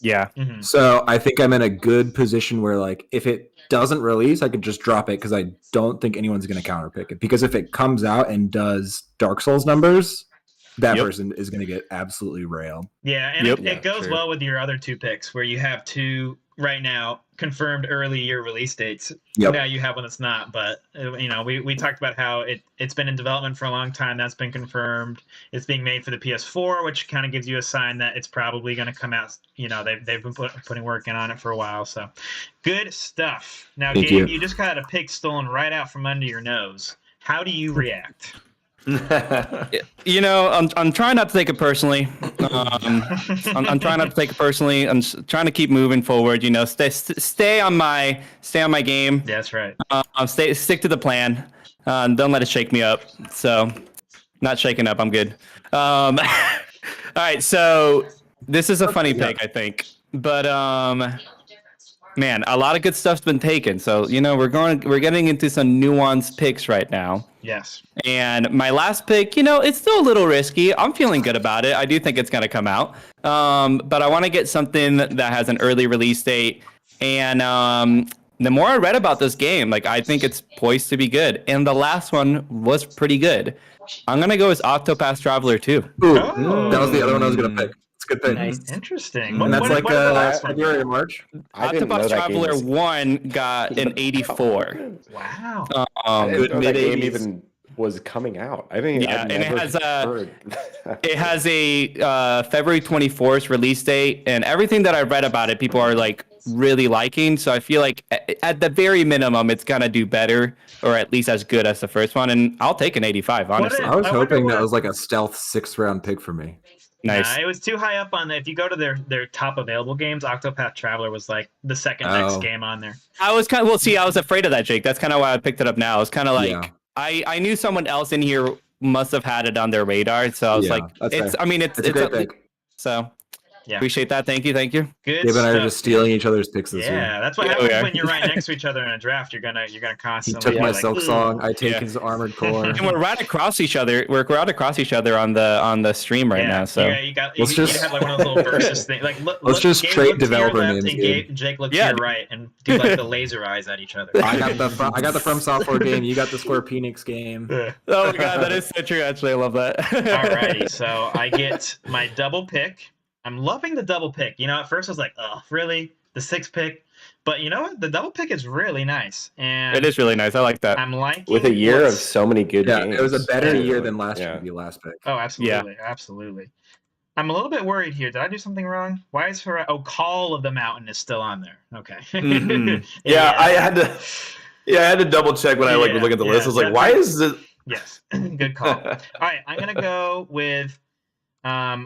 Yeah. Mm-hmm. So I think I'm in a good position where, like, if it doesn't release, I could just drop it because I don't think anyone's going to counterpick it. Because if it comes out and does Dark Souls numbers, that person is going to get absolutely railed. Yeah, and it goes well with your other 2 picks, where you have 2 right now confirmed early year release dates. Yep. Now you have one that's not, but we talked about how it's been in development for a long time. That's been confirmed. It's being made for the PS4, which kind of gives you a sign that it's probably going to come out. They've been putting work in on it for a while. So good stuff. Now, Gabe, you just got a pick stolen right out from under your nose. How do you react? I'm trying not to take it personally. I'm trying not to take it personally. I'm trying to keep moving forward. Stay on my game. That's right. Stick to the plan. Don't let it shake me up. So, not shaking up. I'm good. All right. So this is a funny pick, I think, but man, a lot of good stuff's been taken. So we're getting into some nuanced picks right now. Yes. And my last pick, it's still a little risky. I'm feeling good about it. I do think it's going to come out. But I want to get something that has an early release date. And the more I read about this game, I think it's poised to be good. And the last one was pretty good. I'm going to go with Octopath Traveler 2. Ooh, that was the other one I was going to pick. It's a good pick. Nice. Interesting. And that's February or March. Octopath Traveler 1 got an 84. Wow. Good mid game even was coming out. I think and it has a February 24th release date, and everything that I read about it, people are really liking. So I feel like at the very minimum, it's gonna do better, or at least as good as the first one. And I'll take an 85, honestly. I was I wonder hoping that what- was like a stealth 6th-round pick for me. Nice. Nah, it was too high up on if you go to their top available games, Octopath Traveler was like the second next game on there. I was kind of, well, see, I was afraid of that, Jake. That's kind of why I picked it up now. It's kind of like, Yeah. I knew someone else in here must have had it on their radar. So I was like, that's it's, fair. I mean, it's It's a great a- pick. So Yeah. appreciate that. Thank you. Good Gabe and I are stuff. just stealing each other's picks this year. Yeah, that's what Yeah, we happens are. when you're right next to each other in a draft. You're gonna He constantly took my like, Silk "Ugh." Song. I take Yeah. his Armored Core. And we're right across each other. We're right across each other on the stream right now. So yeah, you got Let's you just- have like one of those little versus things. Like Let's just Gabe trade look to your developer left names, and Gabe. Jake look to Yeah. your right and do like the laser eyes at each other. I got the From Software game. You got the Square Phoenix game. Yeah. oh my god, that is so true. Actually, I love that. Alrighty, so I get my double pick. I'm loving the double pick. You know, at first I was like, oh, really? The 6th pick? But you know what? The double pick is really nice. And It is really nice. I like that. I'm liking With a year of what's- so many good Yeah, games. it was a better Yeah. year than last year Yeah. to be last pick. Oh, absolutely. Absolutely. I'm a little bit worried here. Did I do something wrong? Why is Call of the Mountain is still on there. Okay. Mhm. Yeah, I had to double check when I was looking at the list. I was like, that's why a- is it? Yes. Good call. All right, I'm gonna go with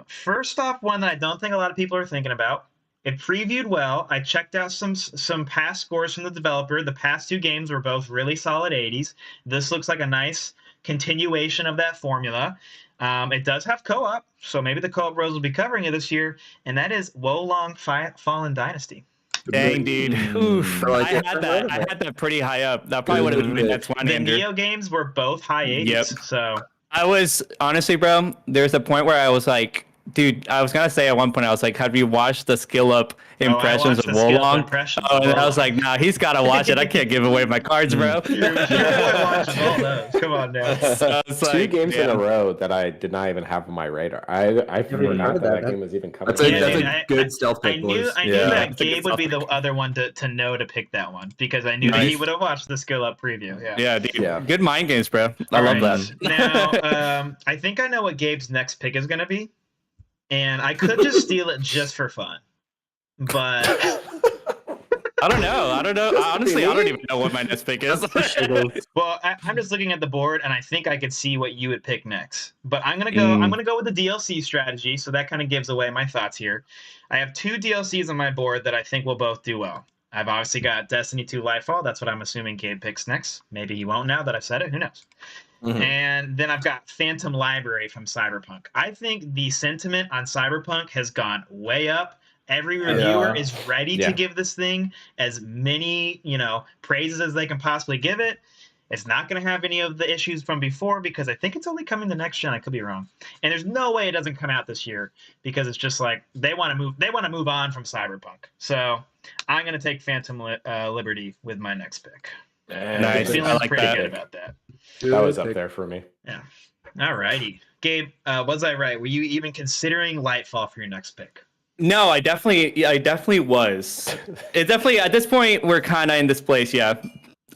first off one that I don't think a lot of people are thinking about. It previewed well. I checked out some past scores from the developer. The past 2 games were both really solid 80s. This looks like a nice continuation of that formula. It does have co-op, so maybe the co-op bros will be covering it this year, and that is Wolong Fallen Dynasty. Dang, dude. Oof. I like it. I had that pretty high up. That probably would have been the next one, The Andrew. Neo games were both high 80s, Yep. so I was honestly, bro. There's a point where I was like, dude. I was gonna say at one point, I was like, have you watched the skill up impressions watched of the skill up Wolong? impressions Oh, of and I Wolong. was like, nah, he's gotta watch it. I can't give away my cards, bro. You're watching all those. Come on now. So I was 2 like, games in yeah. a row that I did not even have on my radar. I even forgot heard that that. game was even coming. That's a, Yeah, that's dude, a good stealth I pick, knew, boys. I knew Yeah, that it's a good Gabe would be the topic. other one to know to pick that one because I knew that he Nice. would have watched the skill up preview. Yeah. Yeah, dude. Yeah. Good mind games, bro. I All love right. that. Now, I think I know what Gabe's next pick is going to be, and I could just steal it just for fun, but I don't know. Honestly, I don't even know what my next pick is. well, I'm just looking at the board, and I think I could see what you would pick next. But I'm gonna go. I'm gonna go with the DLC strategy, so that kind of gives away my thoughts here. I have 2 DLCs on my board that I think will both do well. I've obviously got Destiny 2 Lightfall. That's what I'm assuming Gabe picks next. Maybe he won't now that I've said it. Who knows? Mhm. And then I've got Phantom Library from Cyberpunk. I think the sentiment on Cyberpunk has gone way up. Every reviewer is ready Yeah. to give this thing as many, praises as they can possibly give it. It's not going to have any of the issues from before because I think it's only coming to next gen. I could be wrong. And there's no way it doesn't come out this year because it's just like they want to move. They want to move on from Cyberpunk. So I'm going to take Phantom Liberty with my next pick. Nice. Feeling I like pretty that. good about that. That was up Pick. there for me. All righty. Gabe, was I right? Were you even considering Lightfall for your next pick? No, I definitely was. It definitely at this point we're kind of in this place. Yeah,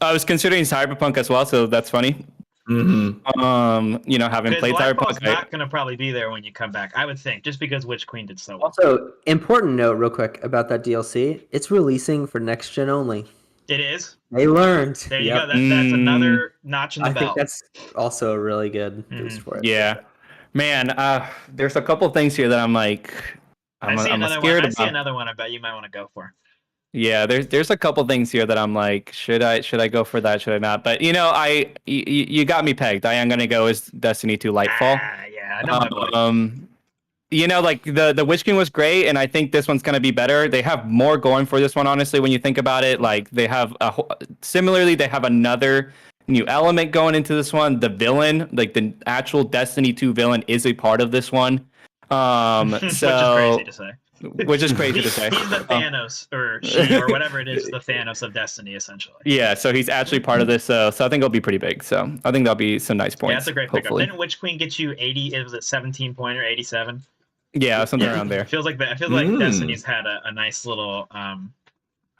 I was considering Cyberpunk as well, so that's funny. Mm-hmm. Having Because played Lightfall's Cyberpunk, not going to probably be there when you come back, I would think, just because Witch Queen did so well. Also, important note, real quick, about that DLC. It's releasing for next gen only. It is. They learned. There you Yep. go. That's another notch in the I think belt. that's also a really good boost for it. yeah, man. There's a couple things here that I'm like, I see I'm another scared one. I see about. another one. I bet you might want to go for. Yeah, there's a couple things here that I'm like, should I go for that? Should I not? But you got me pegged. I am gonna go as Destiny 2 Lightfall. Yeah, I know my boy. Like the Witch King was great, and I think this one's gonna be better. They have more going for this one, honestly. When you think about it, like they have similarly, they have another new element going into this one. The villain, like the actual Destiny 2 villain, is a part of this one. Which is crazy to say. Which is crazy to say. He's the Thanos, or she, or whatever it is, the Thanos of Destiny, essentially. Yeah, so he's actually part of this, so I think it'll be pretty big. So I think that'll be some nice points. Yeah, that's a great pickup. hopefully. Didn't Witch Queen get you 80? It was at 17 pointer, 87. Yeah, something around there. It feels like that. I feel like Destiny's had a nice little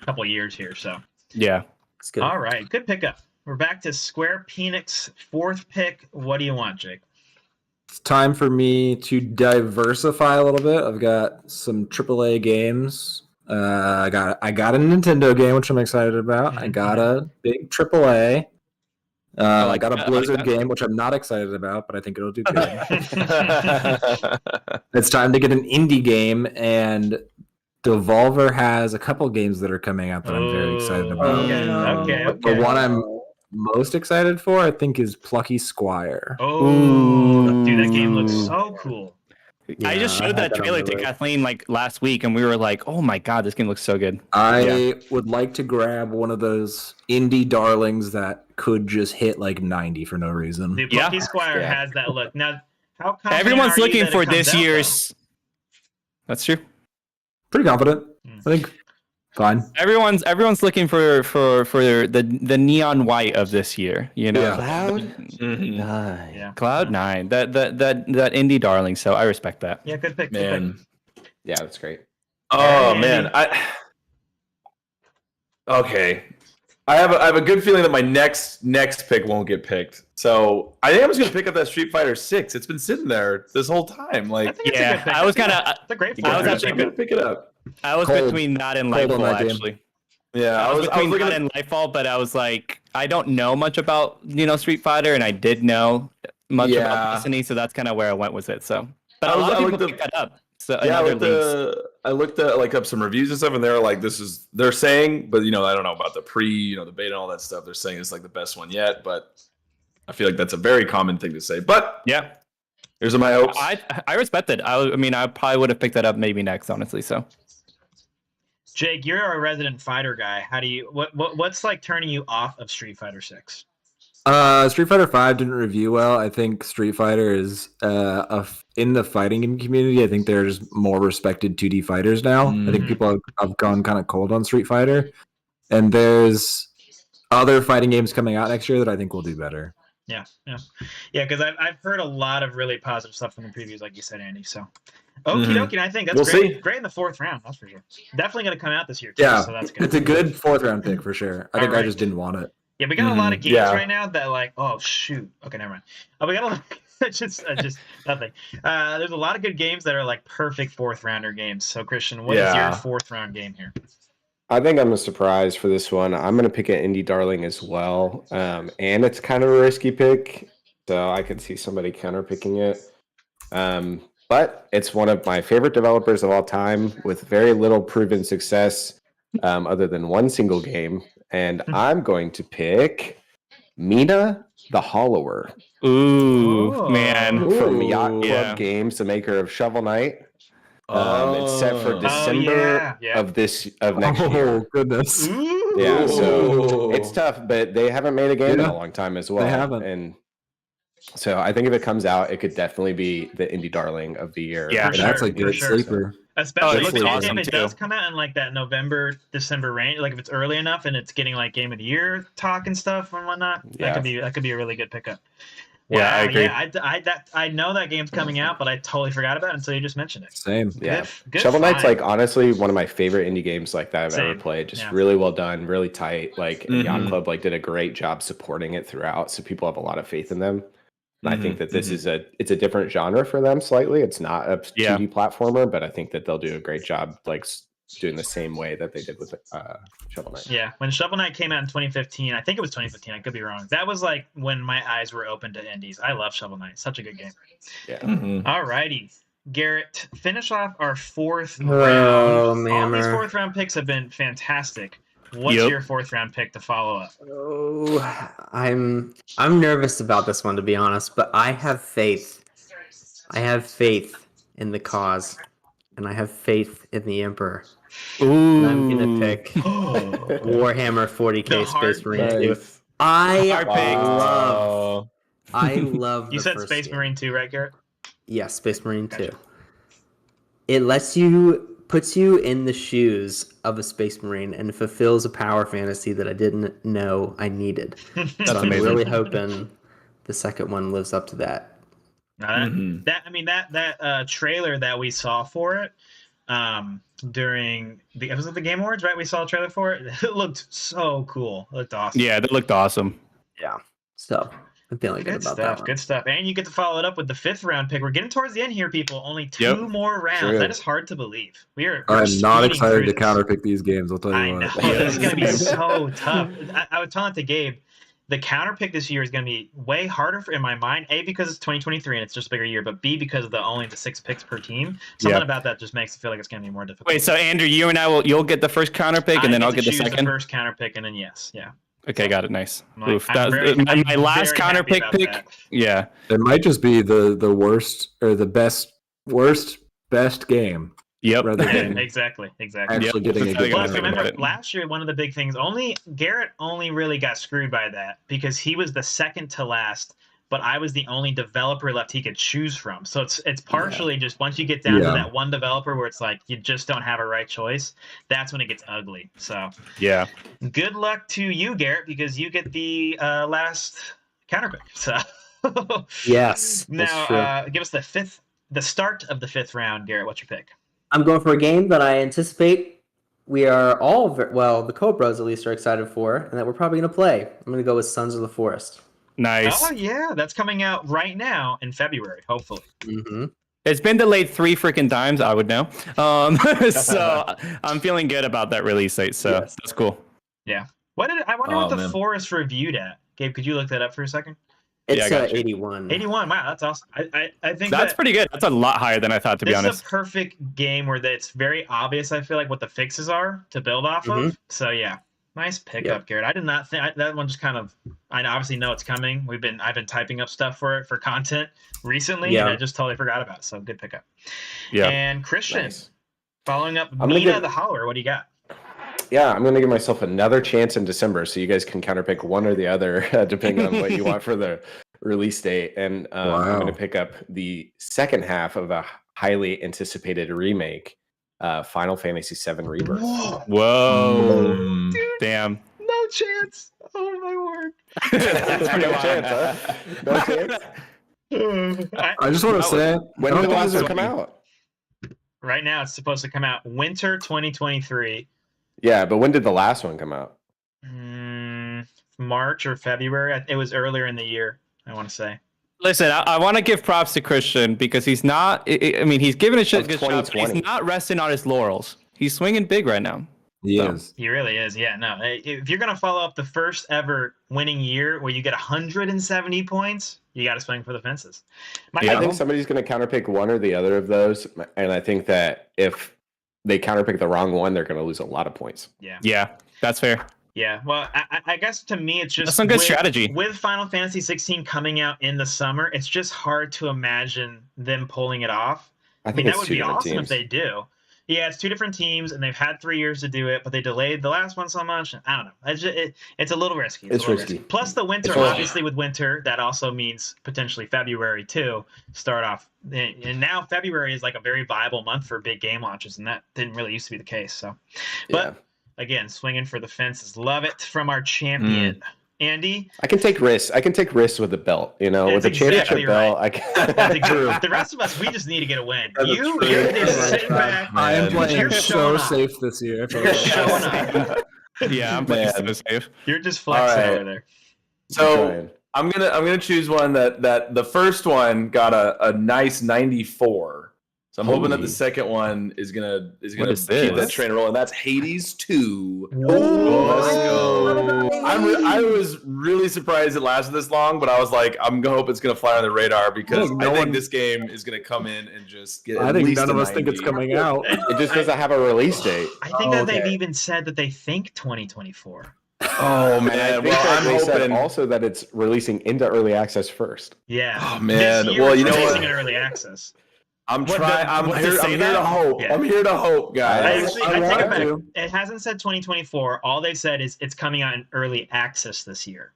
couple years here. So Yeah. It's good. all right, good pickup. We're back to Square Phoenix, 4th pick. What do you want, Jake? It's time for me to diversify a little bit. I've got some AAA games I got a Nintendo game, which I'm excited about. I got a big AAA. I got a Blizzard game, which I'm not excited about, but I think it'll do good. It's time to get an indie game, and Devolver has a couple games that are coming out that I'm very excited about. Okay. The one I'm most excited for, I think, is Plucky Squire. Oh, dude, that game looks so cool. I just showed that trailer to Kathleen like last week, and we were like, "Oh my god, this game looks so good." I would like to grab one of those indie darlings that could just hit like 90 for no reason. Dude, Plucky Squire has that look. Now, how confident everyone's are you looking that for it comes this out, year's. That's true. Pretty confident. I think fine. Everyone's looking for the neon white of this year. You know, Cloud9. Cloud9, that indie darling. So I respect that. Yeah, good pick, Man. Yeah, that's great. Oh man, okay. I have a good feeling that my next pick won't get picked. So I think I'm just gonna pick up that Street Fighter 6. It's been sitting there this whole time. Like, I think it's a good pick. I was kind of. It's a great pick. I was actually gonna pick it up. I was Cold. between that and Cold on Lightfall that game. actually. Yeah, I was between looking that at and Lightfall, but I was like, I don't know much about Street Fighter, and I did know much about Destiny, so that's kind of where I went with it. So, but a lot of people picked that up. So I looked at like up some reviews and stuff, and they're like, they're saying, but I don't know about the the beta and all that stuff. They're saying it's like the best one yet, but I feel like that's a very common thing to say. But yeah, here's my hopes. I respect it. I mean, I probably would have picked that up maybe next, honestly. So, Jake, you're a resident fighter guy. How do you what's like turning you off of Street Fighter 6? Street Fighter 5 didn't review well. I think Street Fighter is in the fighting game community. I think there's more respected 2D fighters now. I think people have gone kind of cold on Street Fighter, and there's other fighting games coming out next year that I think will do better. Yeah. Because I've heard a lot of really positive stuff from the previews, like you said, Andy. So, okie dokie, I think that's great. See. Great in the 4th round, that's for sure. Definitely going to come out this year too. Yeah, so that's good. It's a good 4th round pick for sure. I think All I just didn't want it. Yeah, we got a lot of games right now that like, oh shoot. Okay, never mind. We got a lot. just nothing. There's a lot of good games that are like perfect 4th rounder games. So Christian, what is your 4th round game here? I think I'm a surprise for this one. I'm going to pick an indie darling as well. And it's kind of a risky pick, so I could see somebody counterpicking it. But it's one of my favorite developers of all time with very little proven success other than one single game. And I'm going to pick Mina the Hollower. Ooh, man. From Yacht Club Games, the maker of Shovel Knight. It's set for December of next year. Oh goodness! Yeah, so it's tough, but they haven't made a game in a long time as well. They haven't, and so I think if it comes out, it could definitely be the indie darling of the year. Yeah, that's a good sleeper. Especially if awesome it does come out in like that November-December range, like if it's early enough and it's getting like Game of the Year talk and stuff and whatnot, that could be a really good pickup. Yeah, I agree. Yeah, I know that game's coming out, but I totally forgot about it until you just mentioned it. Same. Yeah. Good Shovel Knight's find. like honestly one of my favorite indie games like that I've ever played. Just really well done, really tight. Like Yacht Club did a great job supporting it throughout, so people have a lot of faith in them. And I think that this is a different genre for them slightly. It's not a 2D platformer, but I think that they'll do a great job like doing the same way that they did with Shovel Knight. Yeah, when Shovel Knight came out in 2015, I think it was 2015, I could be wrong. That was like when my eyes were open to indies. I love Shovel Knight. Such a good game. Yeah. All righty. Garrett, finish off our 4th Oh, round. All these man. 4th round picks have been fantastic. What's your 4th round pick to follow up? Oh, I'm nervous about this one, to be honest, but I have faith. I have faith in the cause, and I have faith in the Emperor. Ooh. And I'm gonna pick Warhammer 40k Space Marine 2. I love. You the said first Space game. Marine 2, right, Garrett? Yes, Space Marine Gotcha. 2. It puts you in the shoes of a Space Marine and fulfills a power fantasy that I didn't know I needed. That's so I'm amazing. really hoping the second one lives up to that. That trailer that we saw for it during the Game Awards, right? We saw a trailer for it. It looked so cool. It looked awesome. Yeah, that looked awesome. Yeah. So I'm feeling good Good about that stuff. one. Good stuff. And you get to follow it up with the 5th round pick. We're getting towards the end here, people. Only 2 Yep. more rounds. True. That is hard to believe. We're I'm not speeding excited through to this. counterpick these games. I'll tell you I what. know. This is going to be so tough. I was telling it to Gabe. The counterpick this year is going to be way harder in my mind. A, because it's 2023 and it's just a bigger year, but B, because of only the 6 picks per team. Something about that just makes it feel like it's going to be more difficult. Wait, so Andrew, you and you'll get the first counter pick, and then I'll get the second. The first counterpick, and then yeah. Okay, got it. Nice. I'm Oof, I'm that was very- my I'm last very counter happy pick about pick. that. Yeah. It might just be the worst or the best game Yep. rather Yeah, than exactly. actually getting a That's how good you gotta Plus, think remember about it. last year, one of the big things, Garrett only really got screwed by that because he was the second to last, but I was the only developer left he could choose from. So it's partially just once you get down to Yeah. that one developer where it's like you just don't have a right choice, that's when it gets ugly. So Yeah. good luck to you, Garrett, because you get the last counterpick. So Yes, that's true. now give us the start of the 5th round, Garrett. What's your pick? I'm going for a game that I anticipate we are all, the Cobras at least, are excited for, and that we're probably going to play. I'm going to go with Sons of the Forest. Nice. Oh yeah, that's coming out right now in February, hopefully. Mm-hmm. It's been delayed 3 freaking times. I would know. So I'm feeling good about that release date. So Yes. that's cool. Yeah. I wonder Oh, what the man. Forest reviewed at. Gabe, could you look that up for a second? Yeah, I It's got you. 81. 81. Wow, that's awesome. I think That's that pretty good. That's a lot higher than I thought, to be this honest. is a perfect game where it's very obvious. I feel like what the fixes are to build off of. So yeah, nice pickup, Garrett. I did not think that one just kind of. I obviously know it's coming. I've been typing up stuff for it for content recently, Yeah. and I just totally forgot about it. So good pickup. Yeah. And Christian, Nice. following up, I'm gonna Mina give- the Holler. What do you got? Yeah, I'm going to give myself another chance in December, so you guys can counterpick one or the other, depending on what you want for the release date. And I'm Wow. going to pick up the second half of a highly anticipated remake, Final Fantasy VII Rebirth. Whoa. Mm. Damn. No chance. Oh my word. That's pretty No wild. chance, huh? No chance. I just want to say, When I did don't the last think this one is- come out? Right now, it's supposed to come out winter 2023. Yeah, but when did the last one come out? March or February. It was earlier in the year, I want to say. Listen, I want to give props to Christian because he's not. I mean, he's giving a shit Of good shot, but 2020. he's not resting on his laurels. He's swinging big right now. He So. is. He really is. Yeah, no. If you're going to follow up the first ever winning year where you get 170 points, you got to swing for the fences. Yeah. I think somebody's going to counterpick one or the other of those, and I think that if they counterpick the wrong one, they're going to lose a lot of points. Yeah, that's fair. Yeah, well, I guess to me, it's just That's some good strategy. With Final Fantasy 16 coming out in the summer, it's just hard to imagine them pulling it off. I I think mean, that it's would two be different awesome teams. if they do. Yeah, it's 2 different teams, and they've had 3 years to do it, but they delayed the last one so much. I don't know. It's a little risky. It's a little risky. Plus, the winter, It's risky. obviously, with winter, that also means potentially February, too, start off. And now February is like a very viable month for big game launches, and that didn't really used to be the case. So, but again, swinging for the fences. Love it from our champion. Andy, I can take risks. I can take risks with the belt. You know, with That's the championship exactly belt, right. I can. that's exactly- the rest of us, we just need to get a win. That's You're true. just sitting back. I am Man. playing You're so showing off. safe this year. I feel You're like- showing up. Yeah, I'm playing Man. so safe. You're just flexing All right. over there. So I'm gonna choose one that the first one got a nice 94. So I'm hoping that the Holy. second one is gonna What is keep that this? train rolling. That's Hades 2. Whoa. Let's go. I was really surprised it lasted this long, but I was like, I'm gonna hope it's gonna fly on the radar because No I think one- this game is gonna come in and just get. I at think least none a of us think it's 90. coming out. It just doesn't have a release date. I think that they've okay. even said that they think 2024. Oh And I man, think well that I'm they said hoping. also that it's releasing into early access first. Yeah. Oh, man. This year Well, it's you know releasing what? in early access. I'm What, trying. the- I'm what, here. to say I'm here to that? hope. Yeah. I'm here to hope, I guys. actually, I I take want it back. to. It hasn't said 2024. All they said is it's coming out in early access this year.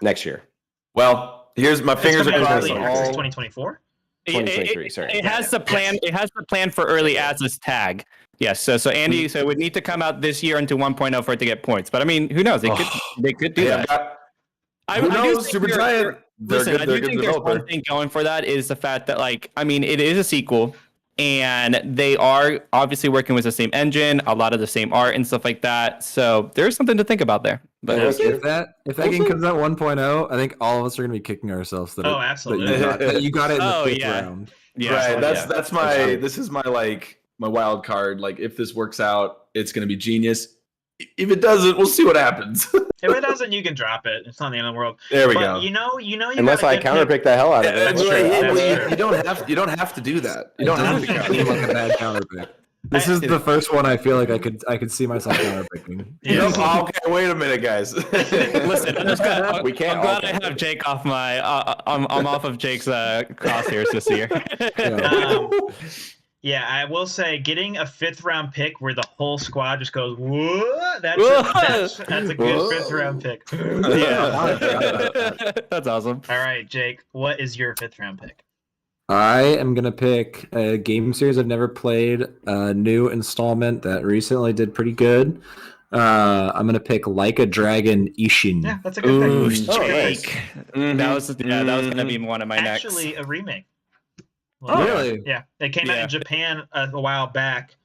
Next year. Well, here's my fingers It's are coming out in crossed. early on access all- 2024. 2023, sorry. It has the plan. It has the plan for early access tag. Yes. So Andy, so it would need to come out this year into 1.0 for it to get points. But I mean, who knows? They could do Hey, that. who I do knows? think Super they're- Giant. They're Listen, good. I They're do a good think there's developer. one thing going for that is the fact that, like, I mean, it is a sequel, and they are obviously working with the same engine, a lot of the same art and stuff like that. So there's something to think about there. But Yeah. If that game comes out 1.0, I think all of us are gonna be kicking ourselves that, Oh, absolutely. that you got it in the Oh, fifth yeah. round. yeah, Right. yeah. That's my. This is my my wild card. Like, if this works out, it's going to be genius. If it doesn't, we'll see what happens. If it doesn't, you can drop it. It's not the end of the world. There we But go. you Unless got a I good counterpick pick. the hell out of it. That's Well, true. yeah, That's well, true. you don't have to do that. You It don't have doesn't to. seem like a bad counterpick. This is the first one I feel like I could see myself counterpicking. Yeah. Okay, wait a minute, guys. Listen, I'm We can't glad all I have Jake off my. I'm off of Jake's crosshairs this year. Yeah. Yeah, I will say getting a 5th round pick where the whole squad just goes, whoa, that's a good Whoa. 5th round pick. Yeah, that's awesome. All right, Jake, what is your 5th round pick? I am gonna pick a game series I've never played, a new installment that recently did pretty good. I'm gonna pick Like a Dragon Ishin. Yeah, that's a good Ooh, pick. Jake. That was gonna be one of my next. Actually, a remake. Really? Yeah, it came out Yeah. in Japan a while back,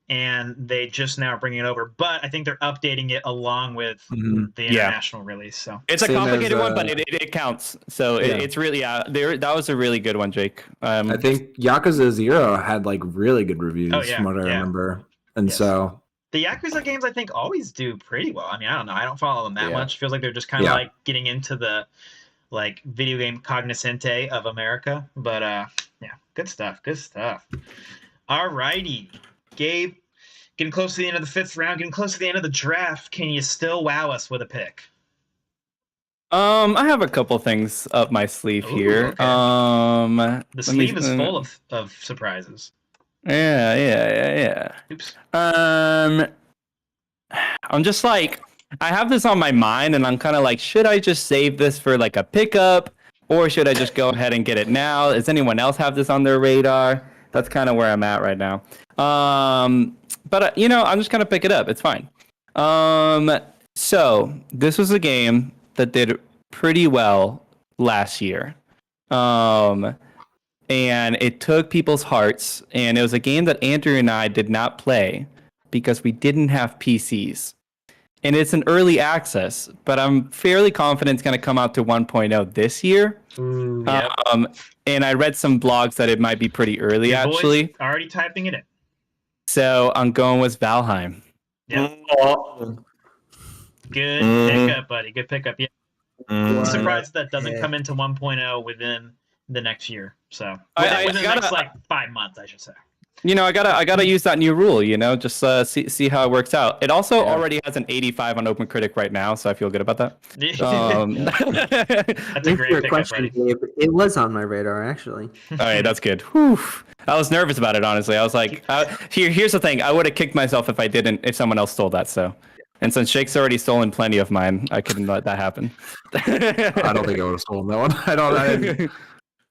and they just now bring it over. But I think they're updating it along with Mhm. the Yeah. international release. So It's a Same complicated as, one, but it counts. So yeah. it's really that was a really good one, Jake. I think Yakuza 0 had like really good reviews Oh, yeah, from what I yeah. remember, and Yes. so the Yakuza games, I think, always do pretty well. I mean, I don't know. I don't follow them that Yeah. much. Feels like they're just kind of Yeah. like getting into the like video game cognoscente of America. But yeah, good stuff. Good stuff. All righty, Gabe. Getting close to the end of the 5th round, getting close to the end of the draft. Can you still wow us with a pick? I have a couple things up my sleeve Ooh, here. okay. The The sleeve is full of surprises. Yeah. Oops. I'm just like, I have this on my mind, and I'm kind of like, should I just save this for like a pickup, or should I just go ahead and get it now? Does anyone else have this on their radar? That's kind of where I'm at right now. But I'm just gonna pick it up. It's fine. So this was a game that did pretty well last year. And it took people's hearts, and it was a game that Andrew and I did not play because we didn't have PCs. And it's an early access, but I'm fairly confident it's going to come out to 1.0 this year. Yep. And I read some blogs that it might be pretty early, Your boy's actually. already typing it in. So I'm going with Valheim. Yep. Good pickup, buddy. Good pickup. Yeah. I'm surprised that doesn't come into 1.0 within the next year. So within the next like 5 months, I should say. I gotta use that new rule. Just see how it works out. It also already has an 85 on Open Critic right now, so I feel good about that. That's a Thanks for great your pickup, question, buddy. Gabe. It was on my radar, actually. All right, that's good. Whew. I was nervous about it, honestly. I was like, here's the thing. I would have kicked myself if someone else stole that. So, and since Shake's already stolen plenty of mine, I couldn't let that happen. I don't think I would have stolen that one. I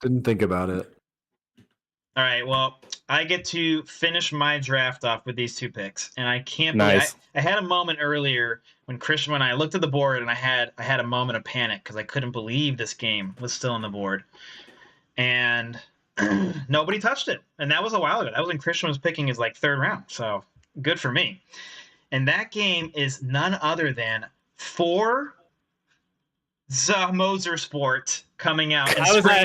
didn't think about it. All right, well, I get to finish my draft off with these 2 picks, and I can't believe Nice. I had a moment earlier when Christian and I looked at the board, and I had a moment of panic because I couldn't believe this game was still on the board, and nobody touched it, and that was a while ago. That was when Christian was picking his like 3rd round, so good for me. And that game is none other than Forza Motorsport coming out in spring Don't care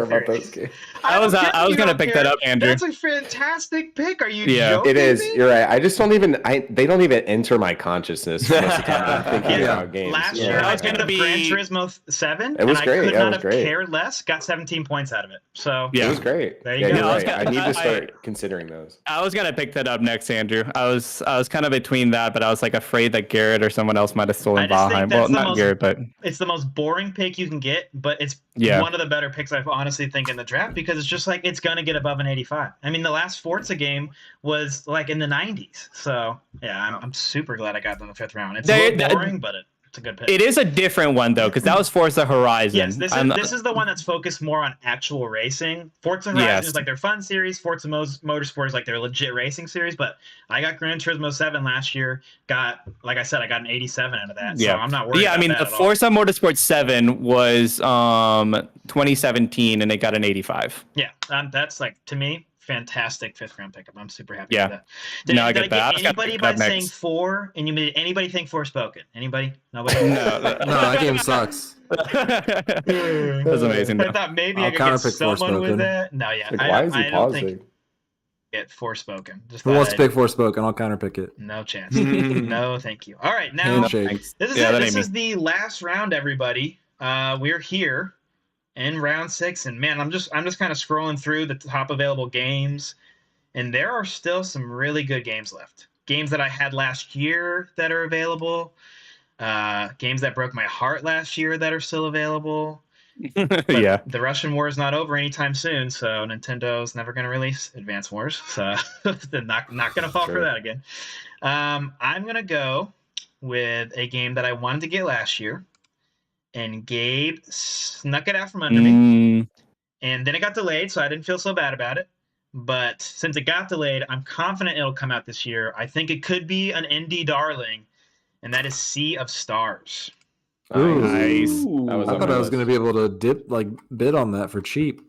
about 2023. those games. I was gonna pick that up, Andrew. That's a fantastic pick. Are you Yeah. joking It is. me? You're right. I just don't even. They don't even enter my consciousness most of the time when I'm thinking Yeah. about games. Last Yeah. year, That I was picked gonna up be- Gran Turismo 7, It was and great. I could That not was have great. cared less. Got 17 points out of it. So Yeah. It was great. There you Yeah, go. you're I was right. gonna- I need to I- start considering those. I was gonna pick that up next, Andrew. I was kind of between that, but I was like afraid that Garrett or someone else might have I stolen just think Valheim. that's Well, the not most- Garrett, but it's the most boring pick you can get, but it's Yeah. one of the better picks I honestly think in the draft because it's just like it's going to get above an 85. I mean, the last Forza game was like in the 90s. So, yeah, I'm super glad I got them in the 5th round. It's a little boring, but it's a good pick. it is a different one though, because that was Forza Horizon. Yes, this is the one that's focused more on actual racing. Forza Horizon Yes. is like their fun series. Forza Motorsport is like their legit racing series. But I got Gran Turismo 7 last year. Like I said, I got an 87 out of that. So I'm not worried. Yeah, I mean, about the that at all. Forza Motorsport 7 was 2017, and it got an 85. Yeah, that's like to me fantastic 5th round pickup. I'm super happy Yeah. with that. Did, No, I did get that. I get just gotta anybody pick it by up saying next. 4? And you made anybody think Forspoken? Anybody? Nobody? No, No, that game sucks. that's amazing. I though. thought maybe I'll I could get counterpick someone with Forspoken. that. No, yeah. Like, why is he I don't pausing? think get Forspoken. Just Who thought wants to I'd- pick Forspoken? I'll counterpick it. No chance. No, thank you. All right, now Handshake. Thanks. this is Yeah, it. that This ain't me. is the last round, everybody. We're here in round 6, and man, I'm just kind of scrolling through the top available games, and there are still some really good games left. Games that I had last year that are available. Games that broke my heart last year that are still available. But Yeah. the Russian war is not over anytime soon, so Nintendo's never going to release Advance Wars. So they're not going to fall for Sure. that again. I'm going to go with a game that I wanted to get last year, and Gabe snuck it out from under me, Mm, and then it got delayed, so I didn't feel so bad about it. But since it got delayed, I'm confident it'll come out this year. I think it could be an indie darling, and that is Sea of Stars. Nice. That was I on thought my I was going to list. be able to bid on that for cheap.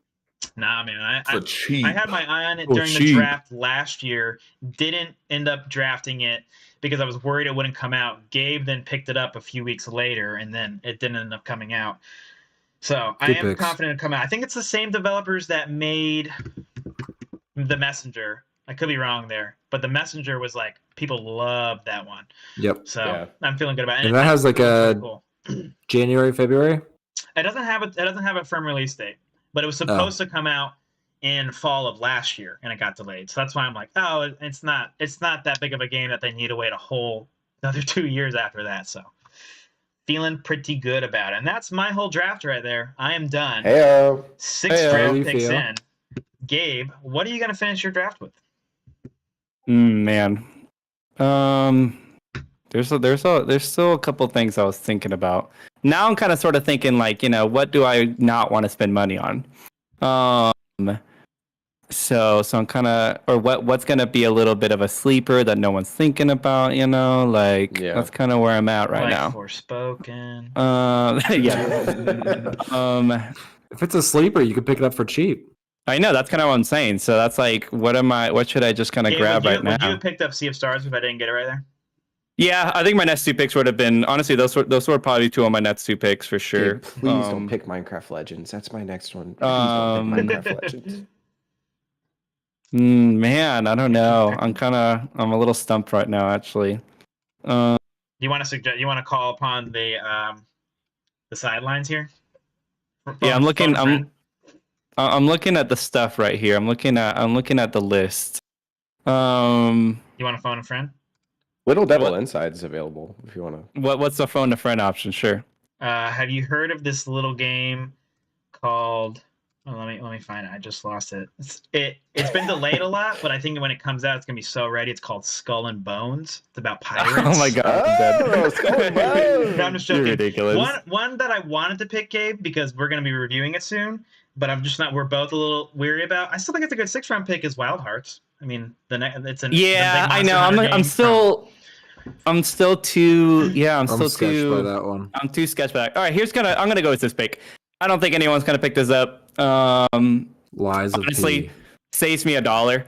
Nah, man, For cheap. I had my eye on it Oh, during the cheap. draft last year. Didn't end up drafting it because I was worried it wouldn't come out. Gabe then picked it up a few weeks later, and then it didn't end up coming out. So I Good am picks. confident it'll come out. I think it's the same developers that made The Messenger. I could be wrong there, but The Messenger was like people loved that one. Yep. So Yeah. I'm feeling good about it. And that has like it looks a really cool. January, February. It doesn't have a firm release date, but it was supposed to come out in fall of last year, and it got delayed. So that's why I'm like, oh, it's not that big of a game that they need to wait a whole another 2 years after that. So feeling pretty good about it, and that's my whole draft right there. I am done. Heyo. 6 Hey, round you picks feel? in. Gabe, what are you gonna finish your draft with? man. There's still a couple things I was thinking about. Now I'm kind of sort of thinking like, what do I not want to spend money on? So I'm kind of, or what's gonna be a little bit of a sleeper that no one's thinking about, like Yeah. that's kind of where I'm at right like now. Forspoken. Yeah. If it's a sleeper, you could pick it up for cheap. I know that's kind of what I'm saysaying. So that's like, what should I just kind of Gabe, grab right would you now? have picked up Sea of Stars if I didn't get it right there? Yeah, I think my next 2 picks would have been, honestly, those were probably 2 of my next 2 picks for sure. Dude, please don't pick Minecraft Legends. That's my next one. Please don't pick Minecraft Legends. Man, I don't know. I'm a little stumped right now, actually. You want to call upon the sidelines here? Yeah, I'm looking. Phone a friend? I'm looking at the stuff right here. I'm looking at the list. You want to phone a friend? Little Devil Inside is available if you want to. What's the phone to friend option? Sure. Have you heard of this little game called? Oh, let me find it. I just lost it. It's been delayed a lot, but I think when it comes out, it's gonna be so ready. It's called Skull and Bones. It's about pirates. Oh my god. I'm dead. Oh, Skull and Bones! No, I'm just You're joking. ridiculous. One that I wanted to pick, Gabe, because we're gonna be reviewing it soon, but I'm just not. We're both a little weary about. I still think it's a good 6 round pick. Is Wild Hearts. I mean, it's an Yeah, the I big know. Monster Hunter game I'm still too. Yeah, I'm sketched by too. that one. I'm too sketched back. All right, I'm gonna go with this pick. I don't think anyone's gonna pick this up. Lies of Honestly, P. saves me $1.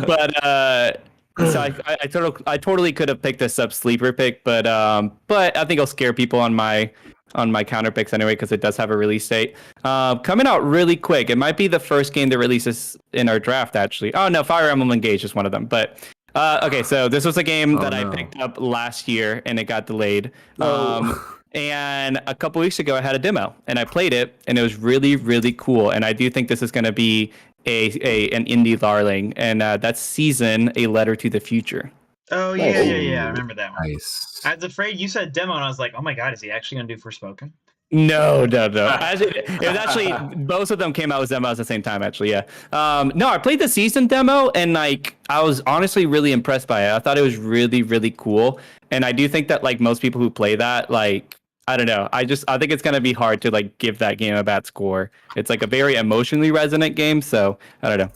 But so I totally could have picked this up sleeper pick, but I think I'll scare people on my Counterpicks anyway because it does have a release date. Coming out really quick. It might be the first game that releases in our draft actually. Oh no, Fire Emblem Engage is one of them. But okay, so this was a game that I picked up last year and it got delayed. And a couple weeks ago, I had a demo and I played it, and it was really, really cool. And I do think this is going to be an indie darling, and that's Season: A Letter to the Future. Oh yeah. I remember that one. Nice. I was afraid you said demo, and I was like, oh my god, is he actually gonna do Forspoken? No. Actually, it was actually both of them came out with demos at the same time. Actually, yeah. No, I played the Season demo, and like I was honestly really impressed by it. I thought it was really, really cool, and I do think that like most people who play that, like. I don't know. I think it's gonna be hard to like give that game a bad score. It's like a very emotionally resonant game, so I don't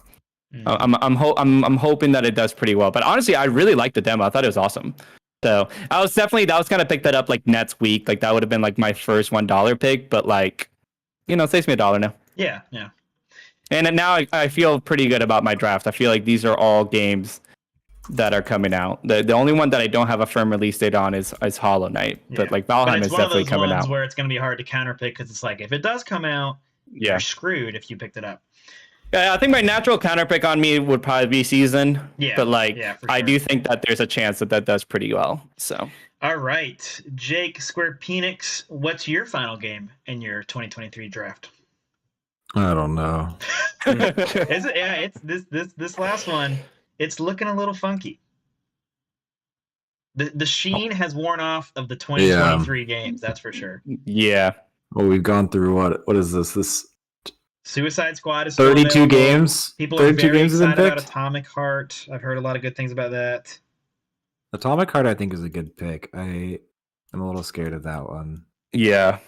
know. I'm hoping that it does pretty well. But honestly, I really liked the demo. I thought it was awesome. So I was gonna pick that up like next week. Like that would have been like my first $1 pick. But like, saves me $1 now. Yeah. And now I feel pretty good about my draft. I feel like these are all games that are coming out. The only one that I don't have a firm release date on is Hollow Knight. But like Valheim is definitely coming out. It's one of those ones where it's going to be hard to counterpick because it's like if it does come out, you're screwed if you picked it up. I think my natural counterpick on me would probably be Season. Yeah. But like for I sure. do think that there's a chance that does pretty well. So. All right, Jake Square Penix, what's your final game in your 2023 draft? I don't know. Is it? Yeah, it's this last one. It's looking a little funky. The sheen has worn off of the 2023 games. That's for sure. Yeah. Well, we've gone through what is this? This Suicide Squad is still 32 available. games. People 32 are very games have been excited about picked. Atomic Heart. I've heard a lot of good things about that. Atomic Heart, I think, is a good pick. I am a little scared of that one. Yeah.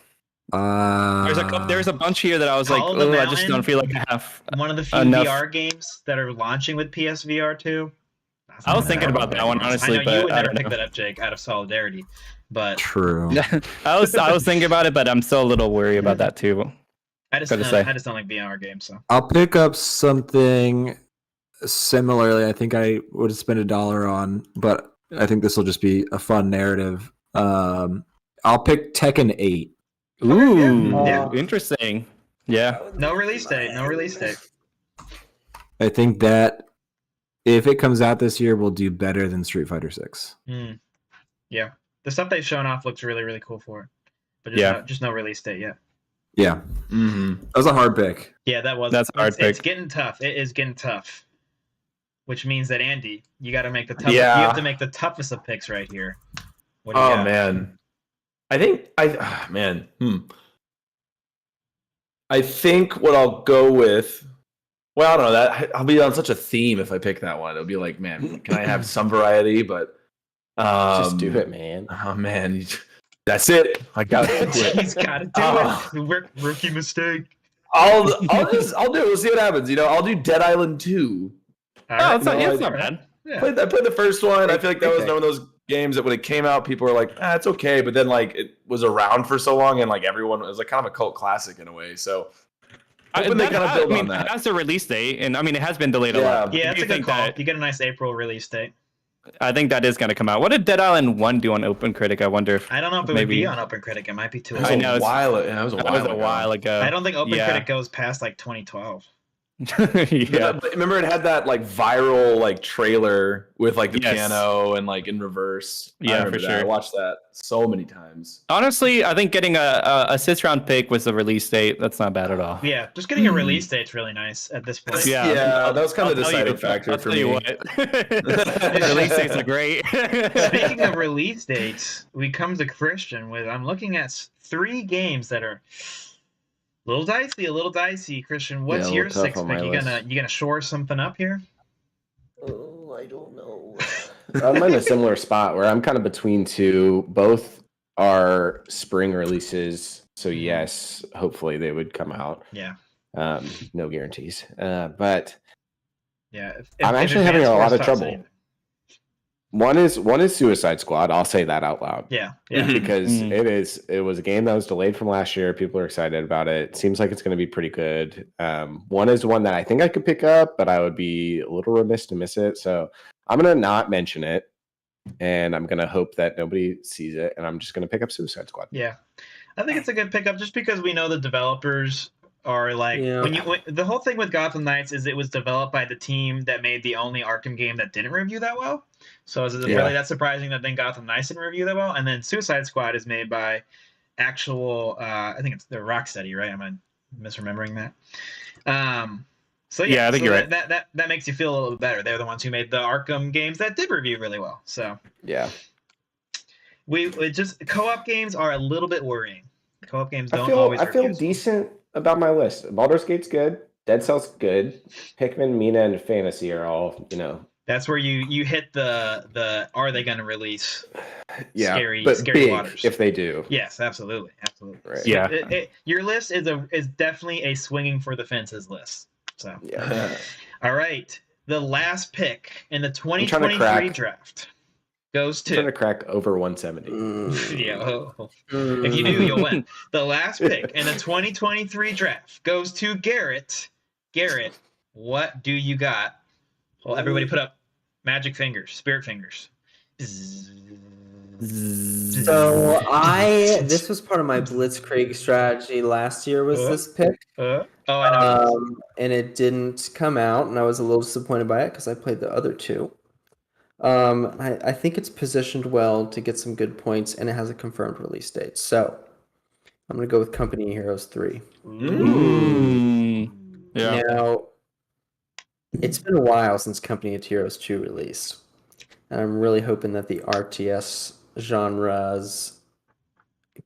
There's a bunch here that I was Call like, of the oh, I just don't feel like I have one of the few enough. VR games that are launching with PSVR 2. I was thinking about that one, honestly, I know but you would I never don't pick know. that up, Jake, out of solidarity. But True. I was thinking about it, but I'm still a little worried about that too. I just don't like VR games. So I'll pick up something similarly. I think I would spend $1 on, but I think this will just be a fun narrative. I'll pick Tekken 8. Ooh, Yeah. Interesting. Yeah. no release date. No release date. I think that if it comes out this year, we'll do better than Street Fighter 6. Yeah, the stuff they've shown off looks really, really cool for it. But just no release date yet. Yeah. That was a hard pick. Yeah, that's a hard pick. It's getting tough. It is getting tough. Which means that Andy, you got to make the toughest. Yeah. You have to make the toughest of picks right here. What do you Oh got? man, I think I think what I'll go with. Well, I don't know that I'll be on such a theme if I pick that one. It'll be like, man, can I have some variety? But Just do it, man. Oh man, that's it. I got to do it. He's got to do it. Rookie mistake. I'll do it. We'll see what happens. I'll do Dead Island 2. All right. It's not bad. Yeah. I played the first one. I feel like that was one of those games that when it came out, people were like, it's okay. But then like it was around for so long, and like everyone it was like kind of a cult classic in a way. So hoping they kind of build on that. It has a release date, and I mean it has been delayed a Yeah. lot. Yeah, I it's do a good think call. that- You get a nice April release date. I think that is going to come out. What did Dead Island 1 do on Open Critic? I wonder if I don't know if it would maybe- be on Open Critic. It might be too It was early. I know, a it's- while. That was a while ago. I don't think Open Yeah. Critic goes past like 2012. Yeah. But remember, it had that like viral like trailer with like the Yes. piano and like in reverse. I Yeah, remember for that. I sure. watched that so many times. Honestly, I think getting a 6th round pick with the release date, that's not bad at all. Yeah, just getting a release date's really nice at this point. Yeah. Yeah, that was kind of the I'll tell you- deciding factor I'll for tell me. you what. Release dates are great. Speaking of release dates, we come to Christian with I'm looking at 3 games that are a little dicey. Christian, what's Yeah, a your little tough 6th on pick? my You gonna shore something up here? Oh, I don't know. I'm in a similar spot where I'm kind of between two. Both are spring releases, so yes, hopefully they would come out. Yeah. No guarantees, but Yeah. I'm actually having a lot of trouble. One is Suicide Squad. I'll say that out loud. Yeah. Yeah. Because it was a game that was delayed from last year. People are excited about it. It seems like it's going to be pretty good. One is one that I think I could pick up, but I would be a little remiss to miss it. So I'm going to not mention it, and I'm going to hope that nobody sees it, and I'm just going to pick up Suicide Squad. Yeah. I think it's a good pickup just because we know the developers are like when the whole thing with Gotham Knights is it was developed by the team that made the only Arkham game that didn't review that well. So is it really that surprising that then Gotham Knights didn't review that well? And then Suicide Squad is made by actual I think it's the Rocksteady, right? Am I misremembering that? So Yeah, I think you're right. That makes you feel a little bit better. They're the ones who made the Arkham games that did review really well. So Yeah. co-op games are a little bit worrying. Co-op games don't I feel review. decent about my list. Baldur's Gate's good. Dead Cell's good. Pikmin, Mina, and Fantasy are all, That's where you hit the are they going to release scary but big waters. if they do. Yes, absolutely. Right. So Yeah. your list is definitely a swinging for the fences list. So Yeah. all right, the last pick in the trying to 2023 draft goes I'm trying to to crack over 170. yeah. If you do, you'll win. The last pick in the 2023 draft goes to Garrett Garrett, what do you got? Well, everybody put up magic fingers, spirit fingers. So this was part of my Blitzkrieg strategy last year was this pick. Oh, I know. And it didn't come out, and I was a little disappointed by it because I played the other two. I think it's positioned well to get some good points, and it has a confirmed release date. So I'm going to go with Company of Heroes 3. Yeah. Now, it's been a while since Company of Heroes 2 released, and I'm really hoping that the RTS genre's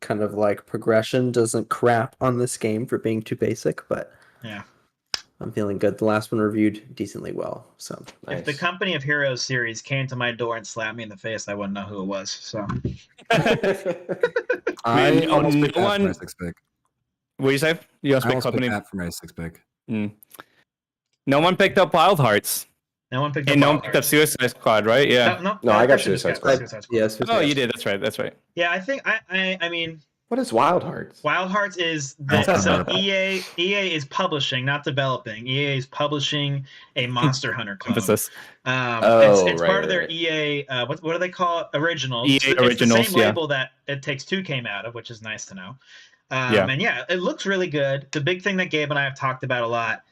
kind of like progression doesn't crap on this game for being too basic, but yeah, I'm feeling good. The last one reviewed decently well, so if the Company of Heroes series came to my door and slapped me in the face, I wouldn't know who it was. So I almost picked that for one- my sixth pick. What do you say? You guys I pick almost Company? picked that for my sixth pick. No one picked up Wild Hearts. no one picked up. And no one Wild picked up Hearts. Suicide Squad, right? Yeah. No, I got person Suicide just got Squad. Suicide yes. Oh, you did. That's right. Yeah, I think I mean, What is Wild Hearts? Wild Hearts is so EA is publishing, not developing. EA is publishing a Monster Hunter clone. Emphasis. It's right, part of their right. EA. What do they call it? Originals. EA It's Originals, the same yeah. label that It Takes Two came out of, which is nice to know. Yeah. And yeah, it looks really good. The big thing that Gabe and I have talked about a lot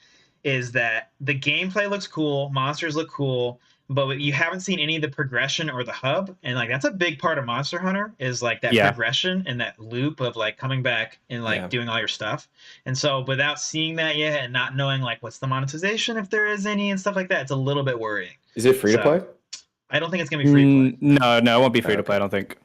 is that the gameplay looks cool, monsters look cool, but you haven't seen any of the progression or the hub, and like that's a big part of Monster Hunter is like that progression and that loop of like coming back and like doing all your stuff. And so without seeing that yet and not knowing like what's the monetization if there is any and stuff like that, it's a little bit worrying. Is it free to play? I don't think it's gonna be free to play. No, it won't be free to play. I don't think.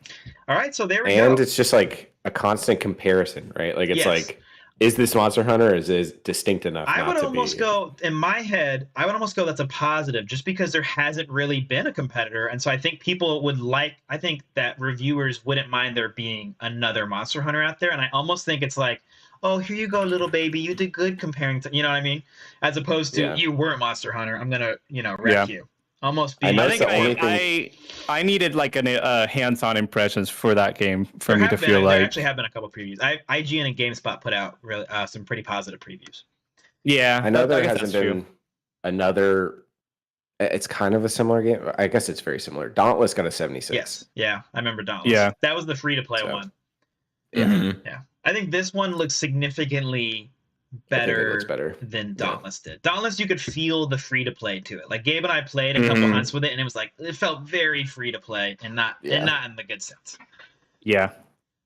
All right, so there we go. And it's just like a constant comparison, right? Like it's like, is this Monster Hunter or is it distinct enough? I would not to almost be... go in my head. I would almost go that's a positive, just because there hasn't really been a competitor, and so I think people would like. I think that reviewers wouldn't mind there being another Monster Hunter out there, and I almost think it's like, oh, here you go, little baby, you did good comparing to, you know what I mean, as opposed to you weren't Monster Hunter. I'm gonna, wreck you. Almost be. I think I needed like a hands-on impressions for that game for me to feel there like. There actually have been a couple previews. IGN and GameSpot put out really some pretty positive previews. Yeah, I know there hasn't been another. It's kind of a similar game. I guess it's very similar. Dauntless got a 76. Yes, yeah, I remember Dauntless. Yeah, that was the free-to-play one. Yeah, yeah. I think this one looks significantly better than Dauntless did. Dauntless, you could feel the free to play to it. Like Gabe and I played a couple hunts with it, and it was like it felt very free to play, and not in the good sense. Yeah.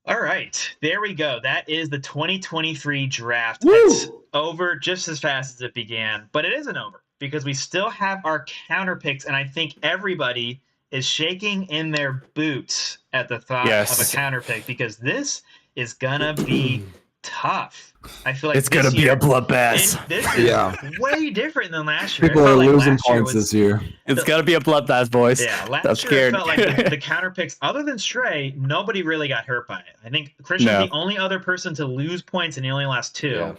All right, there we go. That is the 2023 draft. Woo! It's over just as fast as it began, but it isn't over because we still have our counter picks, and I think everybody is shaking in their boots at the thought of a counter pick because this is gonna be tough. I feel like it's gonna be a bloodbath. This is way different than last year. People are like losing last year points this year. It's gonna be a bloodbath, boys. Yeah, last I'm year scared. it felt like the counter picks, other than Stray, nobody really got hurt by it. I think Christian's the only other person to lose points, and he only lost 2.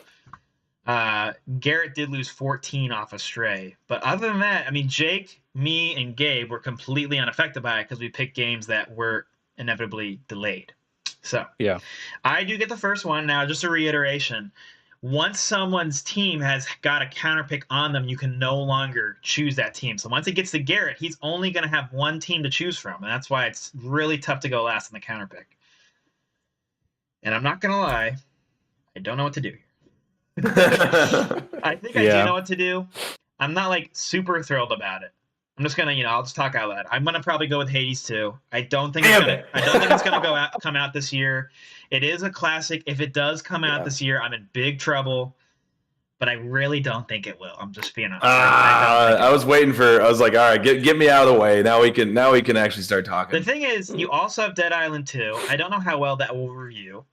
Yeah. Garrett did lose 14 off of Stray, but other than that, I mean, Jake, me, and Gabe were completely unaffected by it because we picked games that were inevitably delayed. So yeah, I do get the first one. Now, just a reiteration. Once someone's team has got a counter pick on them, you can no longer choose that team. So once it gets to Garrett, he's only going to have one team to choose from. And that's why it's really tough to go last in the counter pick. And I'm not going to lie, I don't know what to do here. I think I do know what to do. I'm not like super thrilled about it. I'm just gonna, I'll just talk out loud. I'm gonna probably go with Hades 2. I don't think it's gonna come out this year. It is a classic. If it does come out this year, I'm in big trouble. But I really don't think it will. I'm just being honest. I was waiting for. I was like, all right, get me out of the way. Now we can actually start talking. The thing is, you also have Dead Island 2. I don't know how well that will review.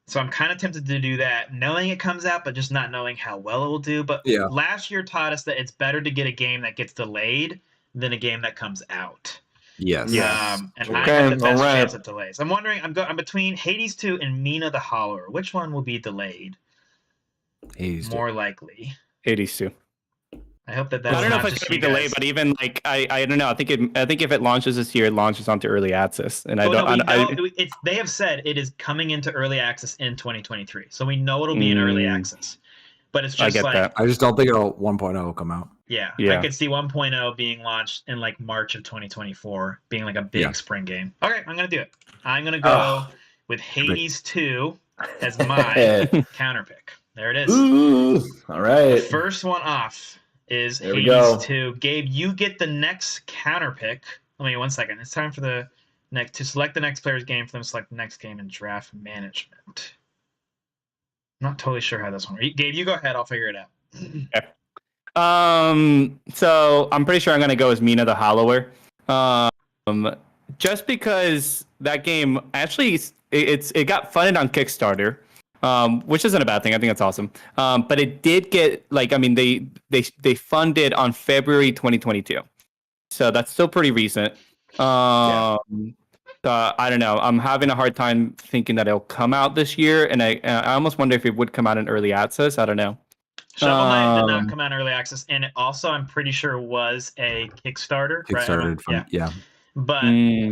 So I'm kind of tempted to do that, knowing it comes out, but just not knowing how well it will do. But last year taught us that it's better to get a game that gets delayed than a game that comes out. Yes. And I have the best chance of delays. I'm wondering. I'm between Hades 2 and Mina the Hollower. Which one will be delayed? Hades 2. More likely. Hades 2. I hope that's. I don't know if it's gonna be delayed, but even like I don't know. I think if it launches this year, it launches onto early access, and they have said it is coming into early access in 2023, so we know it'll be in early access. But it's I just get like, that. I just don't think 1.0 will come out. yeah, Yeah. I could see 1.0 being launched in like March of 2024, being like a big Yeah. spring game. Okay, I'm gonna do it. I'm gonna go with Hades 2 as my counter pick. There it is. Ooh, all The right. first one off is There we Hades go. 2. Gabe, you get the next counter pick. Let me 1 second. It's time for the next to select the next player's game for them to select the next game in draft management. I'm not totally sure how this one works. Gabe, you go ahead. I'll figure it out. So I'm pretty sure I'm gonna go as Mina the Hollower. Just because that game actually it got funded on Kickstarter, which isn't a bad thing. I think that's awesome. But it did get they funded on February 2022, so that's still pretty recent. I don't know. I'm having a hard time thinking that it'll come out this year, and I almost wonder if it would come out in early access. I don't know. Shovel Knight did not come out in early access, and it also, I'm pretty sure, was a Kickstarter. Kickstarted right? from yeah. But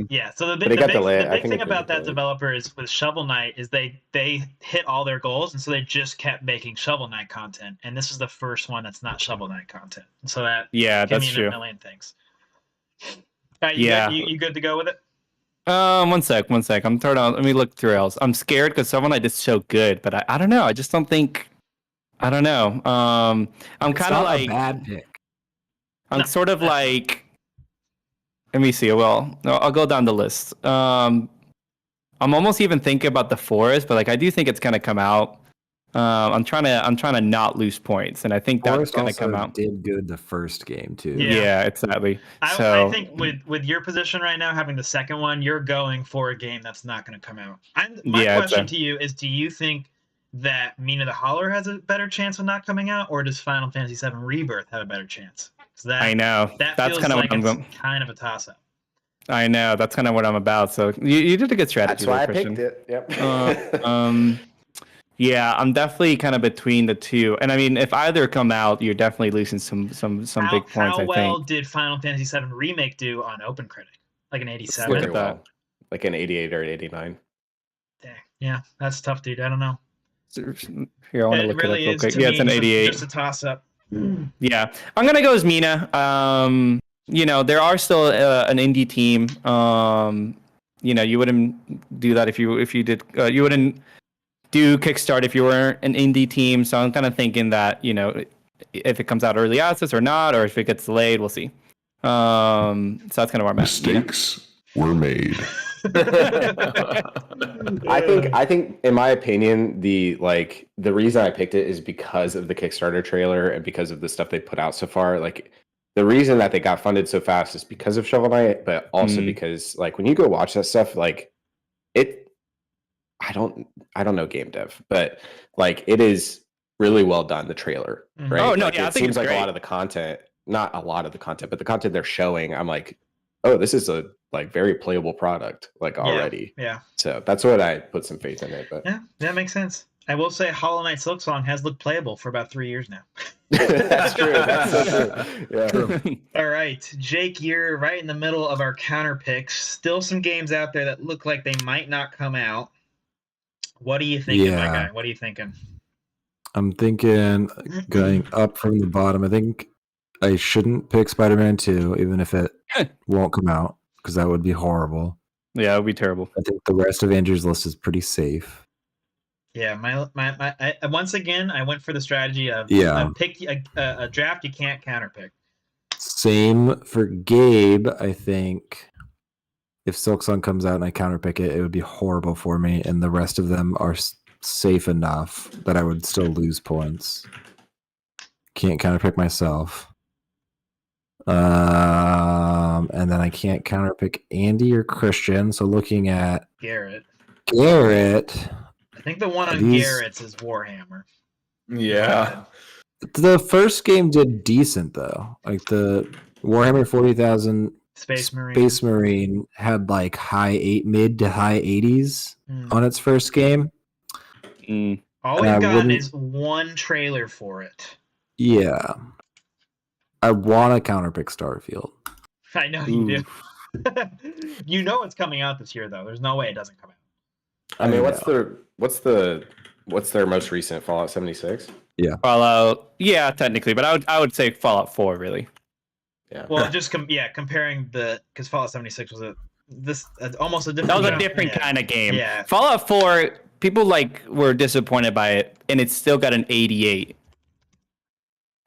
yeah, so the But big, it got the big, delayed. the I big think thing it got about that delayed. developer is with Shovel Knight is they hit all their goals, and so they just kept making Shovel Knight content. And this is the first one that's not Shovel Knight content, and so that Yeah, can that's mean true. a million things. All right, Yeah. you good to go with it? 1 sec. I'm throwing on. Let me look through else. I'm scared because Shovel Knight is so good, but I don't know. I just don't think. I don't know. I'm It's kind of not like a bad pick. I'm No, sort of that's like. Let me see. Well, no, I'll go down the list. I'm almost even thinking about the Forest, but like I do think it's gonna come out. I'm trying to not lose points, and I think that's Forest gonna also come out. did good the first game too. Yeah. Yeah, exactly. I So think with your position right now, having the second one, you're going for a game that's not going to come out. My Yeah, question to you is: do you think that Mina the Holler has a better chance of not coming out, or does Final Fantasy VII Rebirth have a better chance? That, I know that that's feels kind of like what I'm it's going. kind of a toss-up. I know that's kind of what I'm about. So you did a good strategy. That's why I there, Christian. picked it. Yep. Yeah, I'm definitely kind of between the two. And I mean, if either come out, you're definitely losing some big points, How I well think. did Final Fantasy VII Remake do on OpenCritic? Like an Look 87? at Very that. well. Like an 88 or 89. Dang. Yeah, that's tough, dude. I don't know. Here, I want to It look really it up real is quick. to Yeah, me it's an 88. just a toss-up. Yeah, I'm gonna go as Mina. There are still an indie team. You wouldn't do that if you did. You wouldn't do Kickstart if you were an indie team. So I'm kind of thinking that if it comes out early access or not, or if it gets delayed, we'll see. So that's kind of where I'm at. Mistakes were made. I think in my opinion, the reason I picked it is because of the Kickstarter trailer and because of the stuff they put out so far. Like the reason that they got funded so fast is because of Shovel Knight, but also because like when you go watch that stuff, like I don't know game dev, but like it is really well done, the trailer, right? Oh, no, like, yeah, I it think seems it's like great. a lot of the content, not a lot of the content, but the content they're showing, I'm like, oh, this is a like very playable product, like already. Yeah. So that's what I put some faith in it. But Yeah, that makes sense. I will say Hollow Knight Silksong has looked playable for about 3 years now. that's true. That's so true. Yeah. All right, Jake, you're right in the middle of our counter picks. Still some games out there that look like they might not come out. What are you thinking, my Yeah. guy? What are you thinking? I'm thinking going up from the bottom. I think I shouldn't pick Spider-Man 2, even if it won't come out, because that would be horrible. Yeah, it would be terrible. I think the rest of Andrew's list is pretty safe. Yeah, I once again I went for the strategy of pick a draft you can't counterpick. Same for Gabe. I think if Silksong comes out and I counterpick it, it would be horrible for me, and the rest of them are safe enough that I would still lose points. Can't counterpick myself. And then I can't counterpick Andy or Christian. So looking at Garrett. I think the one on Garrett's is Warhammer. Yeah. The first game did decent though. Like the Warhammer 40,000 Space Marine had like mid to high 80s on its first game. All we've gotten is one trailer for it. Yeah. I want to counterpick Starfield. I know you do. You know it's coming out this year though. There's no way it doesn't come out. I mean, what's their most recent Fallout 76? Fallout, yeah, technically, but I would say Fallout 4 really. Yeah. Well, just comparing because Fallout 76 was almost a different. That was a genre. different Yeah. kind of game. Yeah. Fallout 4, people were disappointed by it, and it's still got an 88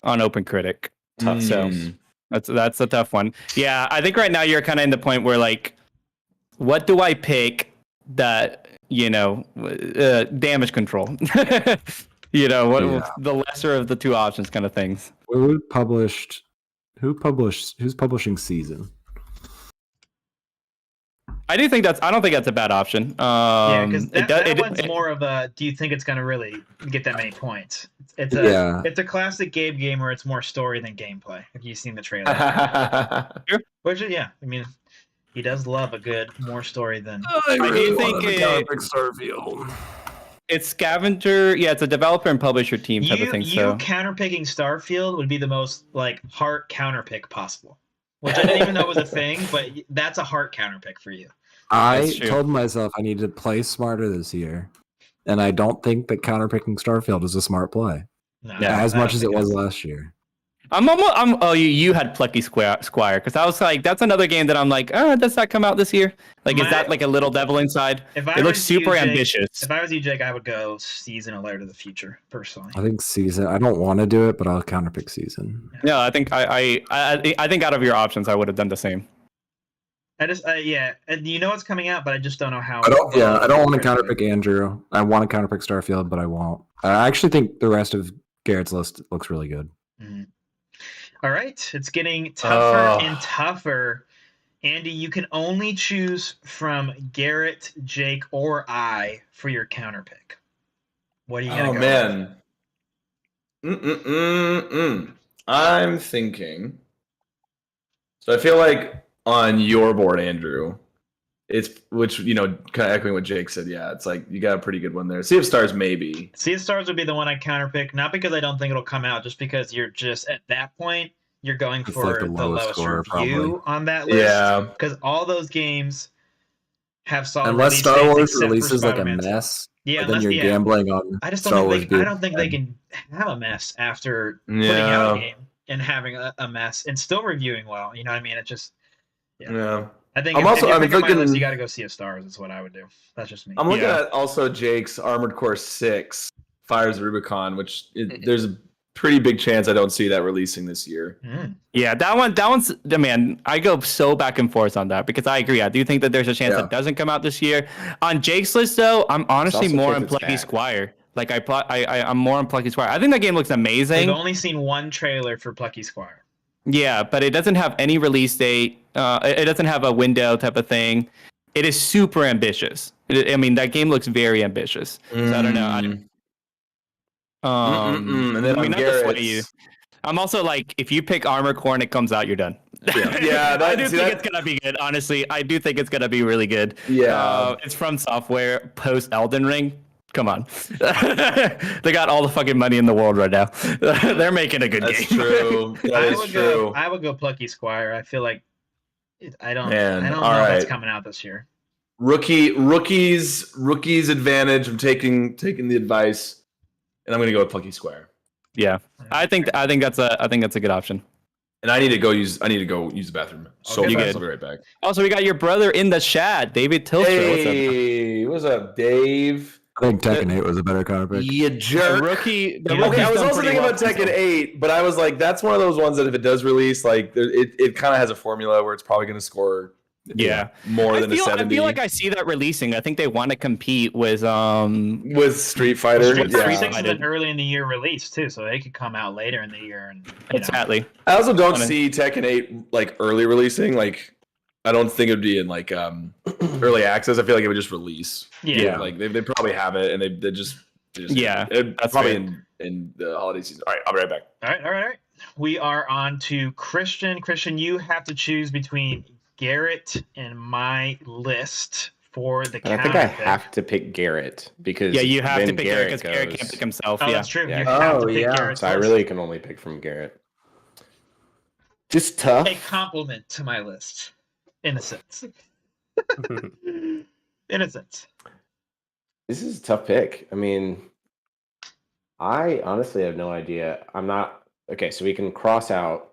on Open Critic. Tough So that's a tough one. Yeah, I think right now you're kind of in the point where like, what do I pick that damage control? The lesser of the two options, kind of things. Who's publishing Season? I don't think that's a bad option. Because that one's more of a. Do you think it's going to really get that many points? It's a classic Gabe game where it's more story than gameplay. If you've seen the trailer, which I mean, he does love a good more story than. I do think Starfield. It's Scavenger. Yeah, it's a developer and publisher team type of thing. So counterpicking Starfield would be the most like heart counterpick possible. Which I didn't even know was a thing, but that's a heart counterpick for you. I told myself I need to play smarter this year, and I don't think that counterpicking Starfield is a smart play. No, as much as it was last year. You had Plucky Squire because I was like, that's another game that I'm like, does that come out this year? Like, is that like a little devil inside? It looks super ambitious. If I was you, Jake, I would go Season Alert of the Future personally. I think Season. I don't want to do it, but I'll counterpick Season. No, I think I think out of your options, I would have done the same. I just and you know what's coming out, but I just don't know how. I don't want to counterpick Andrew. I want to counterpick Starfield, but I won't. I actually think the rest of Garrett's list looks really good. Mm-hmm. All right, it's getting tougher and tougher. Andy, you can only choose from Garrett, Jake, or I for your counterpick. What are you gonna go with? I'm thinking. So I feel like on your board, Andrew, it's kind of echoing what Jake said. Yeah, it's like you got a pretty good one there. Sea of Stars, maybe. Sea of Stars would be the one I counterpick, not because I don't think it'll come out, just because you're just at that point you're going for like the lowest review probably on that list. Yeah, because all those games have solid. Unless Star Wars releases like a mess, then you're gambling on. I don't think they can have a mess after putting out a game and having a mess and still reviewing well. You know what I mean? It's just yeah. I think I'm thinking you got to go See of Stars. Is what I would do. That's just me. I'm looking at also Jake's Armored Core 6, Fires of Rubicon, which there's a pretty big chance I don't see that releasing this year. Yeah, that one's man. I go so back and forth on that because I agree. I do think that there's a chance it doesn't come out this year. On Jake's list, though, I'm honestly more on Plucky Squire. Like I'm more on Plucky Squire. I think that game looks amazing. I've only seen one trailer for Plucky Squire. Yeah, but it doesn't have any release date. It doesn't have a window type of thing. It is super ambitious. I mean, that game looks very ambitious. So I don't know. And then not to sway you. I'm also like, if you pick Armored Core and it comes out, you're done. Yeah, I do think it's gonna be good. Honestly, I do think it's gonna be really good. Yeah, it's from Software post Elden Ring. Come on, they got all the fucking money in the world right now. They're making a good game. That's true. That is true. I would go Plucky Squire. I feel like I don't know if that's coming out this year. Rookie's advantage. I'm taking the advice, and I'm gonna go with Plucky Squire. Yeah, I think that's a good option. And I need to go use the bathroom. So you fast. I'll be right back. Also, we got your brother in the chat, David Tilster. Hey, what's up, Dave? I think Tekken 8 was a better counterpick. You jerk. Rookie. I was also thinking about Tekken 8, but I was like, that's one of those ones that if it does release, like it kind of has a formula where it's probably going to score more than a 70. I feel like I see that releasing. I think they want to compete with Street Fighter. Street Fighter is an early in the year release too, so they could come out later in the year. And exactly. I also don't see Tekken 8 like early releasing. Like I don't think it would be in like early access. I feel like it would just release. Yeah. Like they probably have it, and they just that's probably in the holiday season. All right, I'll be right back. All right. We are on to Christian. Christian, you have to choose between Garrett and my list for the counter. I think I have to pick Garrett because you have to pick Garrett because Garrett can't pick himself. Oh, that's true. Yeah. You have to pick Garrett. So I really can only pick from Garrett. Just tough. A compliment to my list, in a sense. In a sense. This is a tough pick. I mean, I honestly have no idea. I'm not okay. So we can cross out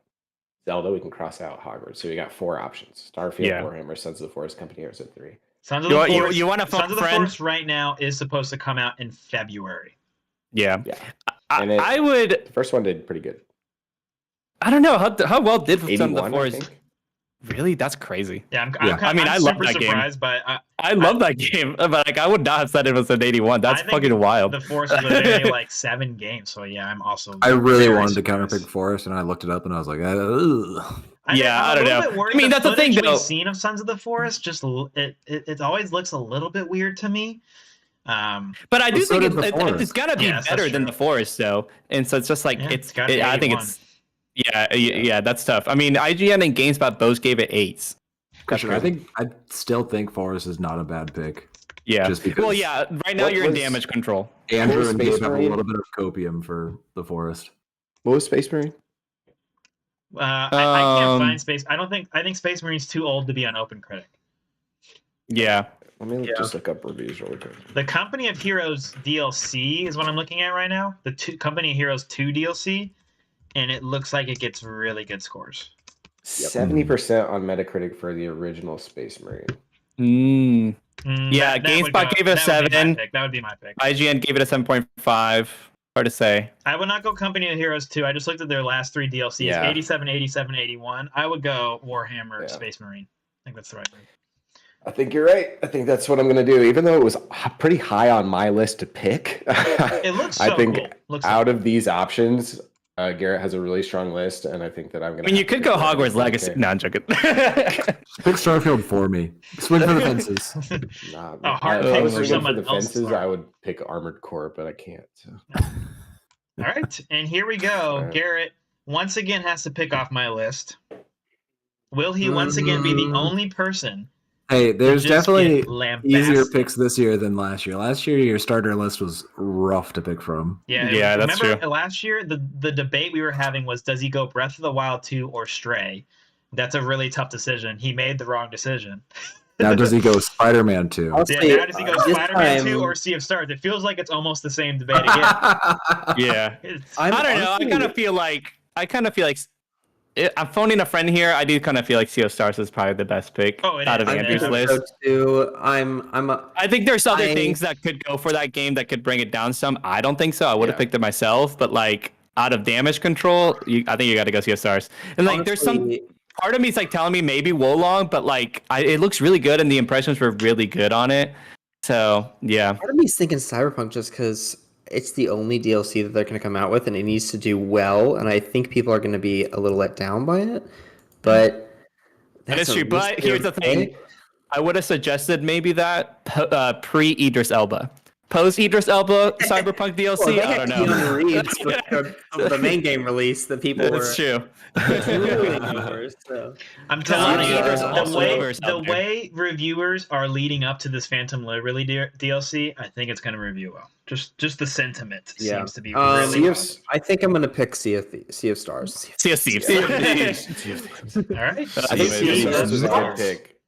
Zelda. We can cross out Hogwarts. So we got 4 options: Starfield, Yeah. Warhammer, Sons of the Forest, Company Heroes at 3. Sons of the Forest. You want a Sons of the friend? Forest right now is supposed to come out in February. Yeah. Yeah. I would. The first one did pretty good. I don't know how well did Sons of the 81, I Forest. think. Really, that's crazy. Yeah, I mean, I love super that game. surprised, but I love that game, but like I would not have said it was an 81. That's I think fucking wild. The Forest is literally like 7 games, so yeah, I'm also. I really very wanted to surprised. counterpick Forest, and I looked it up, and I was like, ugh. Yeah, I I'm don't a little know. bit worried. I mean, that's the thing, footage though. We've seen of Sons of the Forest, just it always looks a little bit weird to me. But I do Well, so think did the Forest. it's gotta be Yes, better that's than true. the Forest, though. And so it's just like Yeah, it's gotta be I think 81. it's yeah, that's tough. I mean, IGN and GameSpot both gave it 8s. Christian, I still think Forest is not a bad pick. Yeah. Just because- Well, yeah. Right now What you're in was- damage control. Andrew was and Space Gabe have a Marine? little bit of copium for the Forest. What was Space Marine? I can't Um, find Space. I think Space Marine's too old to be on Open Critic. Yeah. Let me just look up reviews really quick. The Company of Heroes DLC is what I'm looking at right now. The Company of Heroes 2 DLC, and it looks like it gets really good scores. 70% on Metacritic for the original Space Marine. Yeah, GameSpot gave it a 7. That would be my pick. IGN gave it a 7.5. Hard to say. I would not go Company of Heroes 2. I just looked at their last 3 DLCs, Yeah. 87, 87, 81. I would go Warhammer, Yeah. Space Marine. I think that's the right pick. I think you're right. I think that's what I'm going to do. Even though it was pretty high on my list to pick, It looks so I think cool. Looks out so of these options, Garrett has a really strong list, and I think that I'm going I mean, you could go Hogwarts Legacy. No, I'm joking. Pick Starfield for me. Swing for the fences. Nah, A hard if I pick was for swinging someone for the else, fences, Laura. I would pick Armored Core, but I can't. So. All right, and here we go. All right. Garrett once again has to pick off my list. Will he once again be the only person? Hey, there's to just definitely get lambasted? easier picks this year than last year. Last year, your starter list was rough to pick from. Yeah, that's remember true. last year the debate we were having was, does he go Breath of the Wild 2 or Stray? That's a really tough decision. He made the wrong decision. Now, does he go Spider-Man 2? Honestly, Yeah, now does he go this Spider-Man 2 time- or Sea of Stars? It feels like it's almost the same debate again. Yeah. It's- I'm I don't know. I honestly- kind of feel like I'm phoning a friend here. I do kind of feel like Sea of Stars is probably the best pick Oh, it out is. of I Andrew's think list. So too. I think there's other I- things that could go for that game that could bring it down some. I don't think so. I would have Yeah. picked it myself, but like out of damage control, I think you got to go Sea of Stars. And like, there's some honestly, part of me is like telling me maybe Wolong, but like it looks really good and the impressions were really good on it. So yeah, part of me's thinking Cyberpunk just because it's the only DLC that they're going to come out with, and it needs to do well. And I think people are going to be a little let down by it. But that is that's a true. But risky here's the thing: pick. I would have suggested maybe that pre Idris Elba, post Idris Elba Cyberpunk DLC. Well, they I had don't know. Keanu Reeves for the main game release that people were That's true. drooling over. So. I'm telling you, There's the also way others out there. reviewers are leading up to this Phantom Liberty DLC, I think it's going to review well. Just the sentiment Yeah. seems to be Um, really well. I think I'm going to pick Sea of Stars. Sea of Thieves. All right. I Anyways, think Sea of yeah. Stars was a good Stars. pick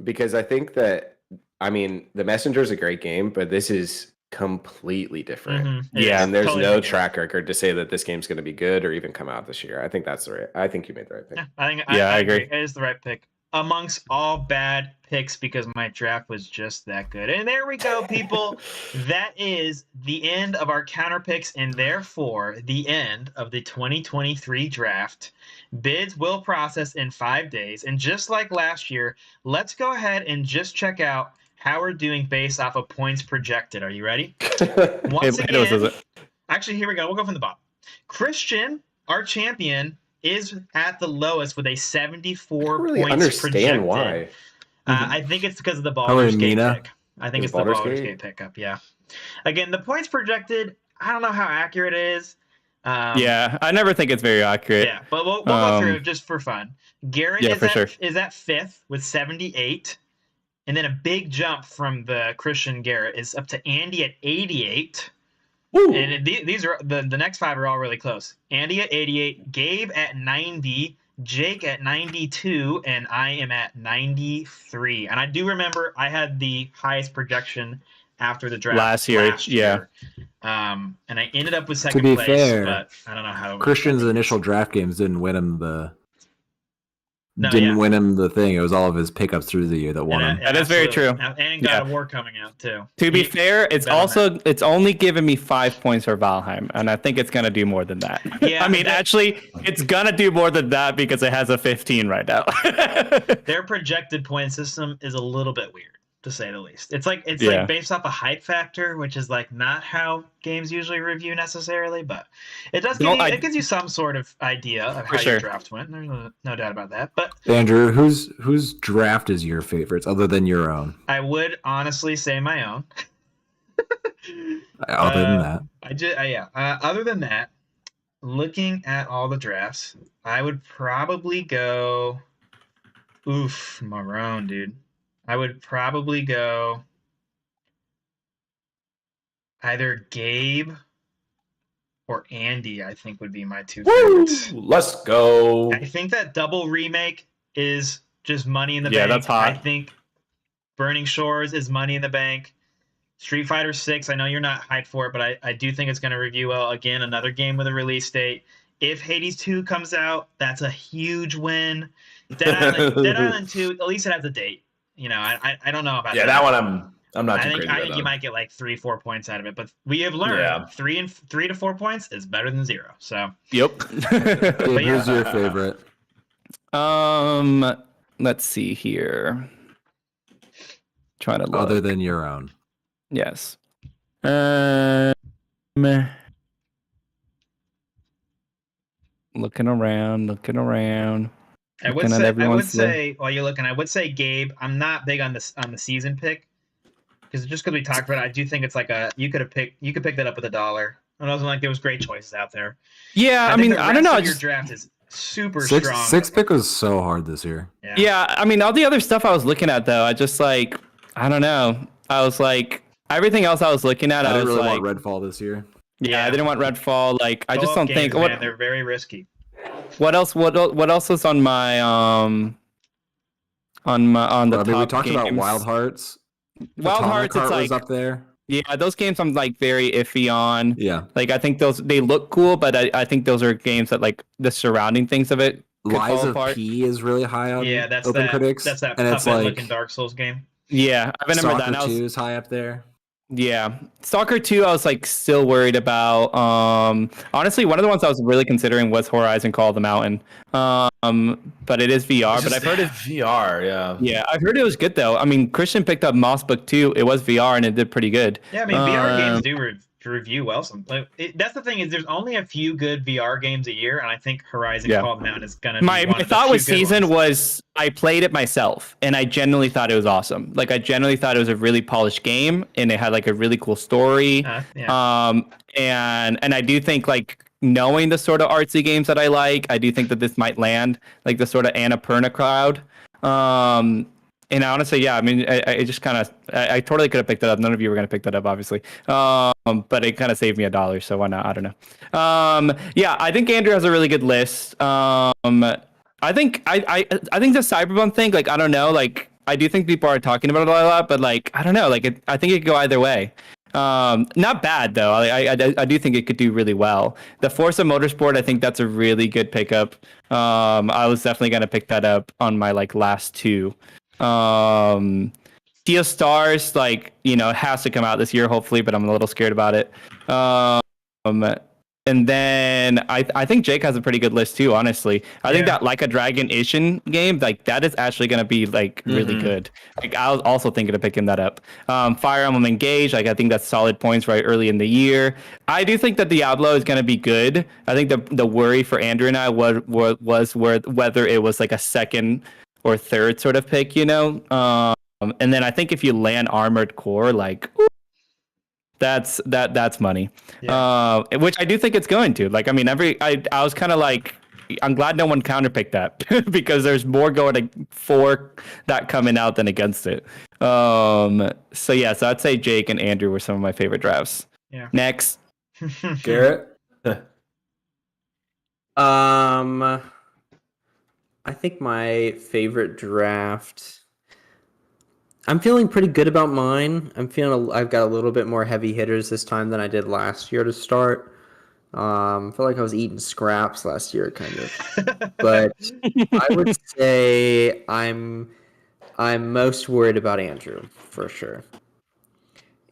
because I think that The Messenger is a great game, but this is completely different. Mhm. Yeah, And there's Totally no different. track record to say that this game's going to be good or even come out this year. I think I think you made the right pick. Yeah, I think Yeah, I agree. It is the right pick amongst all bad picks because my draft was just that good. And there we go, people. That is the end of our counter picks and therefore the end of the 2023 draft. Bids will process in 5 days. And just like last year, let's go ahead and just check out how we're doing based off of points projected. Are you ready? Once Hey, was again, it? actually, here we go. We'll go from the bottom. Christian, our champion, is at the lowest with a 74 I don't really points understand projected. why. I think it's because of the Probably Baldur's Gate Mina. pick. I think Is it's the Baldur's Baldur's Gate? Gate pickup. Yeah. Again, the points projected. I don't know how accurate it is. Yeah, I never think it's very accurate. Yeah, but we'll go through Um, it just for fun. Garrett yeah, is, for at, sure. is at 5th with 78. And then a big jump from the Christian Garrett is up to Andy at 88. And these are the next 5 are all really close. Andy at 88, Gabe at 90, Jake at 92, and I am at 93. And I do remember I had the highest projection after the draft Last year, yeah. And I ended up with To second be place, fair, but I don't know how. Christian's initial draft games didn't win him the No, didn't yeah. win him the thing. It was all of his pickups through the year that won him. That is very absolutely. true. And God of War coming out too. To be fair, it's bet on also it's only given me 5 points for Valheim, and I think it's gonna do more than that. Yeah, I mean, actually, it's gonna do more than that because it has a 15 right now. Their projected point system is a little bit weird, to say the least. It's like Yeah. based off a hype factor, which is like not how games usually review necessarily, but it does give it gives you some sort of idea of how your draft went. There's no doubt about that. But Andrew, whose draft is your favorites other than your own? I would honestly say my own. Other than that, other than that, looking at all the drafts, I would probably go. Oof, Marone, dude. I would probably go either Gabe or Andy, I think would be my two favorites. Let's go. I think that double remake is just money in the bank. Yeah, that's hot. I think Burning Shores is money in the bank. Street Fighter 6, I know you're not hyped for it, but I do think it's going to review well. Again, another game with a release date. If Hades 2 comes out, that's a huge win. Dead Island 2, at least it has a date. You know, I don't know about that. Yeah, that one I'm not too crazy I about. think you might get like 3-4 points out of it, but we have learned 3 to 4 points is better than 0. So Yep. who's your favorite? Let's see here. Trying to look. Other than your own. Yes. Looking around. I would say while you're looking, I would say Gabe. I'm not big on the season pick because just because we talked about it, I do think it's like you could pick that up with $1. And I was like, there was great choices out there. Yeah, I mean, I don't know. Your draft is super strong. Six pick was so hard this year. Yeah, I mean, all the other stuff I was looking at though, I just like, I don't know. I was like, everything else I was looking at, I didn't really like, want Redfall this year. Yeah, I didn't want Redfall. Like, I just don't think. Man, they're very risky. What else? What else was on my on the top? We talked games? about Wild Hearts. Wild Hearts, it's like was up there. Yeah, those games I'm like very iffy on. Yeah, like I think they look cool, but I think those are games that like the surrounding things of it. Lies of P is really high on Open Critics. That's that and puppet looking Dark Souls game. Yeah, I remember that. Stalker 2 is high up there. Yeah, Stalker 2 I was like still worried about. Honestly, one of the ones I was really considering was Horizon Call of the Mountain. But it is VR. But I've heard it's VR. Yeah. Yeah, I've heard it was good though. I mean, Christian picked up Moss Book 2. It was VR and it did pretty good. Yeah, I mean, VR games do review well. That's the thing is, there's only a few good VR games a year, and I think Horizon Call of the Mountain is gonna. My thought with Season was I played it myself, and I genuinely thought it was awesome. Like I genuinely thought it was a really polished game, and it had like a really cool story. And I do think like knowing the sort of artsy games that I like, I do think that this might land like the sort of Annapurna crowd. And honestly, yeah, I mean, I just kind of, I totally could have picked that up. None of you were going to pick that up, obviously. But it kind of saved me $1, so why not? I don't know. Yeah, I think Andrew has a really good list. I think the Cyberpunk thing, like, I don't know, like, I do think people are talking about it a lot, but like, I don't know, like, I think it could go either way. Not bad though. I do think it could do really well. The Forza Motorsport, I think that's a really good pickup. I was definitely going to pick that up on my like last two. Sea of Stars, like, you know, it has to come out this year, hopefully, but I'm a little scared about it. And then I think Jake has a pretty good list too, honestly. I think that Like a Dragon Ishin game, like that is actually going to be like really good. Like I was also thinking of picking that up. Fire Emblem Engage, like I think that's solid points right early in the year. I do think that Diablo is going to be good. I think the worry for Andrew and I was whether it was like a second or third sort of pick, you know? And then I think if you land Armored Core, like that's money. Which I do think it's going to. Like, I mean, I was kind of like, I'm glad no one counterpicked that because there's more going for that coming out than against it. So I'd say Jake and Andrew were some of my favorite drafts. Yeah. Next. Garrett? I think my favorite draft, I'm feeling pretty good about mine. I've got a little bit more heavy hitters this time than I did last year to start. I feel like I was eating scraps last year, kind of. But I would say I'm most worried about Andrew for sure.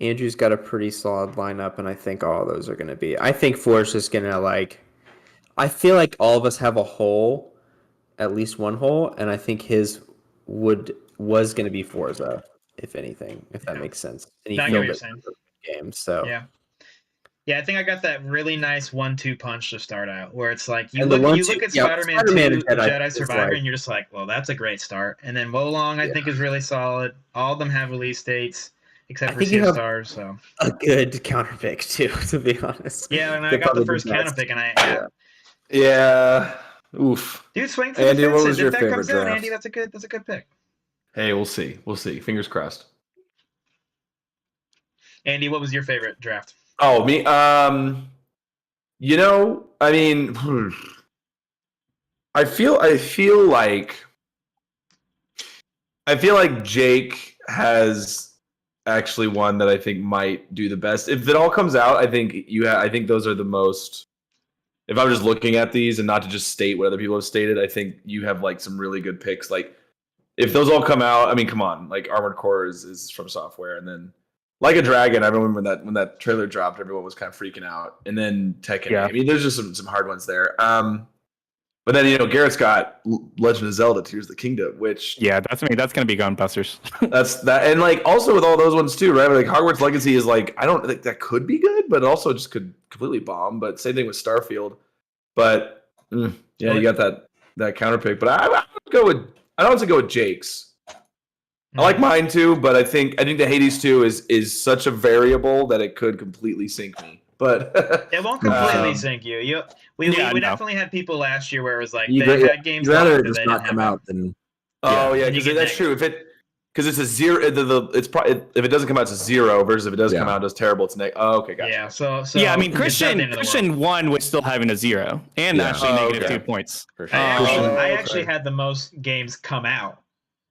Andrew's got a pretty solid lineup, and I think all those are going to be. I think Forrest is going to I feel like all of us have a hole, at least one hole, and I think his was going to be Forza, if anything, if that makes sense. And he I get what filled you're it saying. for the game. So Yeah, I think I got that really nice 1-2 punch to start out, where it's like you And the look at Spider-Man 2, Spider-Man and Jedi is Survivor, like- and you're just like, well, that's a great start. And then Wolong, I think, is really solid. All of them have release dates, except I for think Sea you of have- Stars. So a good counter pick too, to be honest. yeah, and I They're got the probably first best. counter pick, and Yeah. Oof. dude, swing for Andy, the what fences. was your If that favorite comes out, draft? Andy, that's a good pick. Hey, we'll see. Fingers crossed. Andy, what was your favorite draft? Oh, me. I mean, I feel like Jake has actually one that I think might do the best. If it all comes out, I think I think those are the most. If I'm just looking at these and not to just state what other people have stated, I think you have like some really good picks. Like if those all come out, I mean, come on, like Armored Core is from Software, and then Like a Dragon. I remember when that trailer dropped, everyone was kind of freaking out, and then Tekken. Yeah. I mean, there's just some hard ones there. But then Garrett's got Legend of Zelda: Tears of the Kingdom, which Yeah, that's gonna be gunbusters. that's that, and like also with all those ones too, right? Like Hogwarts Legacy is like I don't think that could be good, but also just could completely bomb. But same thing with Starfield. But yeah, you got that counter pick. But I would go with I don't want to go with Jake's. I like mine too, but I think the Hades 2 is such a variable that it could completely sink me. But It won't completely sink you. We definitely had people last year where it was like they had games You'd rather locked, just they not didn't come have out than yeah, And you get that's true. Because it's a zero, it's probably if it doesn't come out, it's a 0. Versus if it does come out, it's terrible. It's oh, okay, gotcha. Yeah, so yeah, I mean it's not the end of the world. Christian won with still having a 0 and Yeah. actually negative 2 points. For sure. I okay. actually had the most games come out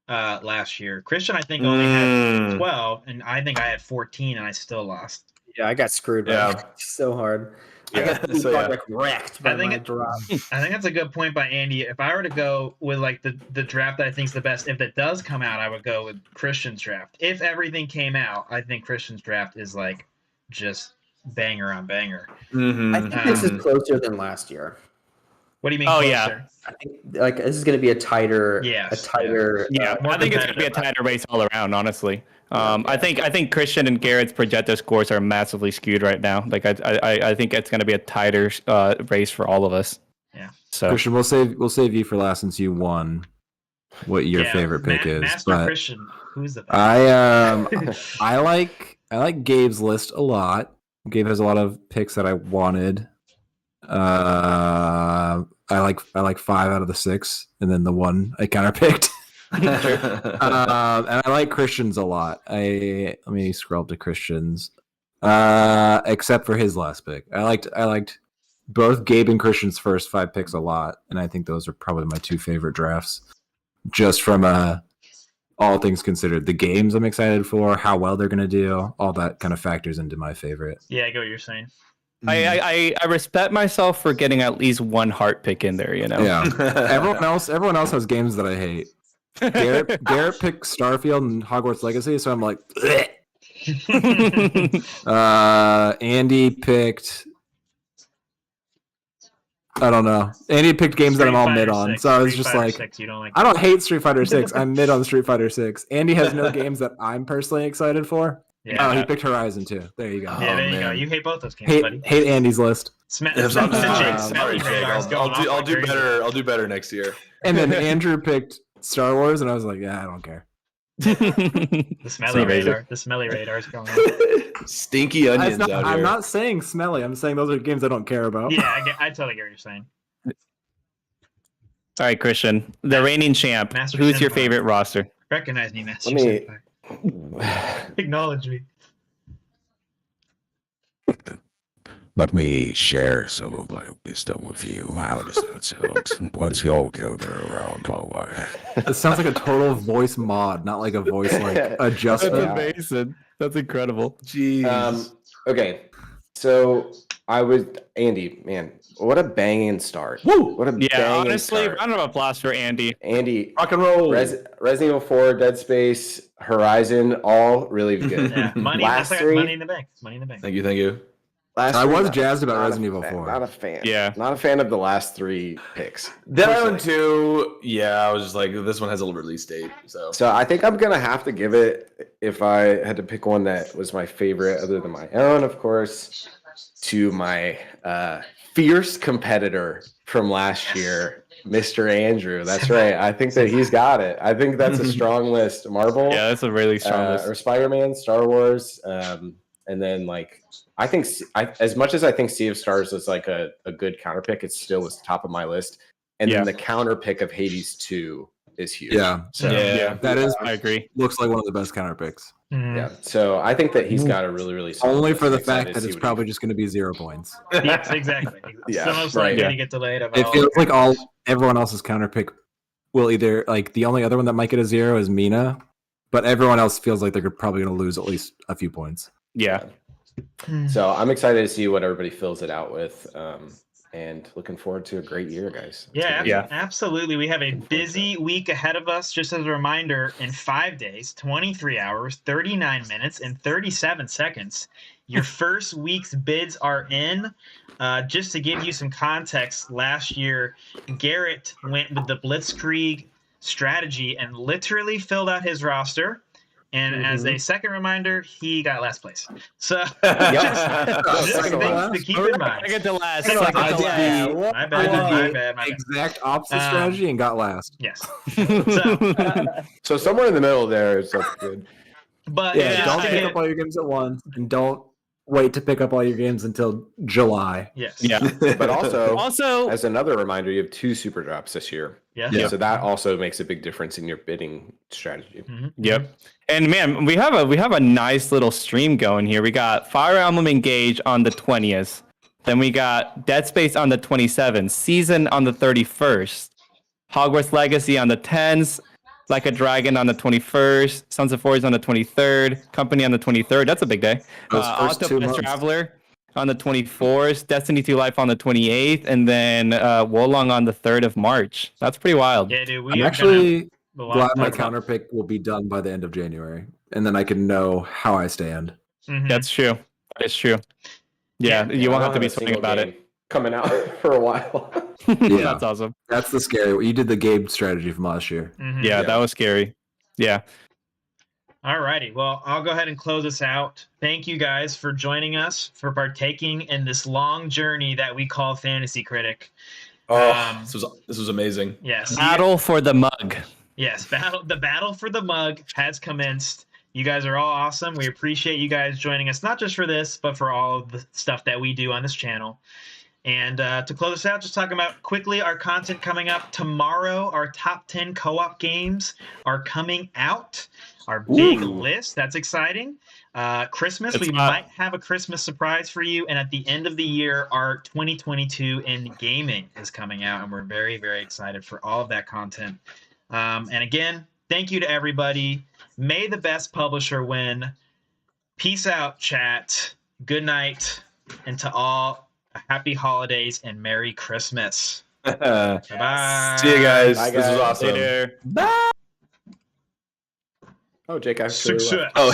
last year. Christian, I think, only had 12, and I think I had 14, and I still lost. Yeah, I got screwed. Yeah. So hard. I Yeah, got so yeah. wrecked by I think my it- drop. I think that's a good point by Andy. If I were to go with like the draft that I think is the best, if it does come out, I would go with Christian's draft. If everything came out, I think Christian's draft is like just banger on banger. Mm-hmm. I think this is closer than last year. What do you mean? Oh, closer? yeah. I think like this is going to be a tighter. Yes, Yeah, more I think it's gonna be a competitive. tighter race all around. Honestly, I think Christian and Garrett's projected scores are massively skewed right now. Like I think it's gonna be a tighter race for all of us. Yeah. So Christian, we'll save you for last since you won. What your favorite pick is? Master But Christian, who's the best? I like Gabe's list a lot. Gabe has a lot of picks that I wanted. I like 5 out of the 6, and then the one I counterpicked. And I like Christian's a lot. Let me scroll up to Christian's. Except for his last pick. I liked both Gabe and Christian's first 5 picks a lot, and I think those are probably my 2 favorite drafts. Just from all things considered, the games I'm excited for, how well they're gonna do, all that kind of factors into my favorite. Yeah, I get what you're saying. I respect myself for getting at least one heart pick in there. Yeah. Everyone else has games that I hate. Garrett picked Starfield and Hogwarts Legacy, so I'm like, Andy picked. I don't know. Andy picked games that I'm all mid on, so I was just like, I don't hate Street Fighter 6. I'm mid on Street Fighter 6. Andy has no games that I'm personally excited for. Yeah. Oh, he picked Horizon too. There you go. Yeah, there you go. You hate both those games, buddy. Hate Andy's list. Sorry, Smelly Jake. radar's going off I'll like do crazy. better. I'll do better next year. And then Andrew picked Star Wars, and I was like, yeah, I don't care. The smelly radar. The smelly radar's going off. Stinky onions out here. I'm not saying smelly. I'm saying those are games I don't care about. Yeah, I totally get what you're saying. All right, Christian, the reigning champ. Master Who's your Senpai. favorite roster? Recognize me, Master Let me- Senpai. Acknowledge me. Let me share some of my wisdom with you. How does that sound? Once you all gather around my wife. It sounds like a total voice mod, not like a voice like That's adjustment. Yeah. amazing. That's incredible. Jeez. Okay, so Andy, man, what a banging start. Woo! What a Yeah, banging honestly, start. round of applause for Andy. Andy, Rock and roll. Resident Evil 4, Dead Space, Horizon, all really good. Yeah, money. Last That's like three? money in the bank. Money in the bank. Thank you. Last I three, was not- jazzed about not a Resident Evil fan- 4. Not a fan. Yeah. Not a fan of the last 3 picks. Dead personally. Island 2, yeah, I was just like, this one has a release date. So I think I'm gonna have to give it, if I had to pick one that was my favorite other than my own, of course, to my fierce competitor from last year, Mr. Andrew. That's right. I think that he's got it. I think that's a strong list. Marvel, Yeah, that's a really strong list. or Spider-Man, Star Wars, and then like I think as much as I think Sea of Stars was like a good counter pick, it still was top of my list. And Yeah. then the counter pick of Hades 2 is huge. Yeah. So Yeah. That is I agree. looks like one of the best counter picks. Mhm. yeah. So I think that he's got a really solid Only list. for the I'm excited fact to that see it's what probably just going to be 0 points. Yes, exactly. Yeah, Some of us right, like yeah. to get delayed. It feels like everyone else's counter pick will either like the only other one that might get a 0 is Mina, but everyone else feels like they're probably going to lose at least a few points. Yeah. So I'm excited to see what everybody fills it out with. And looking forward to a great year, guys. It's Yeah, gonna be- Yeah. absolutely. We have a Looking forward to busy week ahead of us. Just as a reminder, in 5 days, 23 hours, 39 minutes, and 37 seconds, your first week's bids are in. Just to give you some context, last year, Garrett went with the Blitzkrieg strategy and literally filled out his roster. And as a second reminder, he got last place. So just Second things last. to keep in mind. Second to last. Second Second to to last. last. My I bad, did my the bad, my bad. exact opposite Um, strategy and got last. Yes. So, So somewhere in the middle there is like good. but Yeah, just don't to pick get- up all your games at once, and don't wait to pick up all your games until July. yes. Yeah. But also, Also, as another reminder, you have 2 super drops this year. Yeah. Yeah. So that also makes a big difference in your bidding strategy. yep. And man, we have a nice little stream going here. We got Fire Emblem Engage on the 20th. Then we got Dead Space on the 27th, Season on the 31st, Hogwarts Legacy on the 10th, Like a Dragon on the 21st, Sons of Forge on the 23rd, Company on the 23rd. That's a big day. Those first 2 Octopath months. Traveler on the 24th, Destiny 2 Life on the 28th, and then Wolong on the 3rd of March. That's pretty wild. Yeah, dude. We I'm are actually gonna, glad my talk about- counter pick will be done by the end of January, and then I can know how I stand. Mhm. That's true. That's true. Yeah, you won't I have to don't be a sweating single about game coming out for a while. Yeah. That's awesome. That's the scary. You did the Gabe strategy from last year. Mhm. Yeah, Yeah. that was scary. Yeah. Alrighty. Well, I'll go ahead and close this out. Thank you guys for joining us, for partaking in this long journey that we call Fantasy Critic. Oh, this was amazing. Yes. Battle for the mug. Yes. The battle for the mug has commenced. You guys are all awesome. We appreciate you guys joining us, not just for this, but for all of the stuff that we do on this channel. And to close us out, just talking about quickly our content coming up tomorrow. Our top 10 co-op games are coming out. Our big list. That's exciting. Christmas, It's we not- might have a Christmas surprise for you. And at the end of the year, our 2022 in gaming is coming out. And we're very, very excited for all of that content. And again, thank you to everybody. May the best publisher win. Peace out, chat. Good night. And to all, happy holidays and Merry Christmas. Bye-bye. See you guys. Bye, This was guys. awesome. Later. Oh, Jake, I Success. Oh,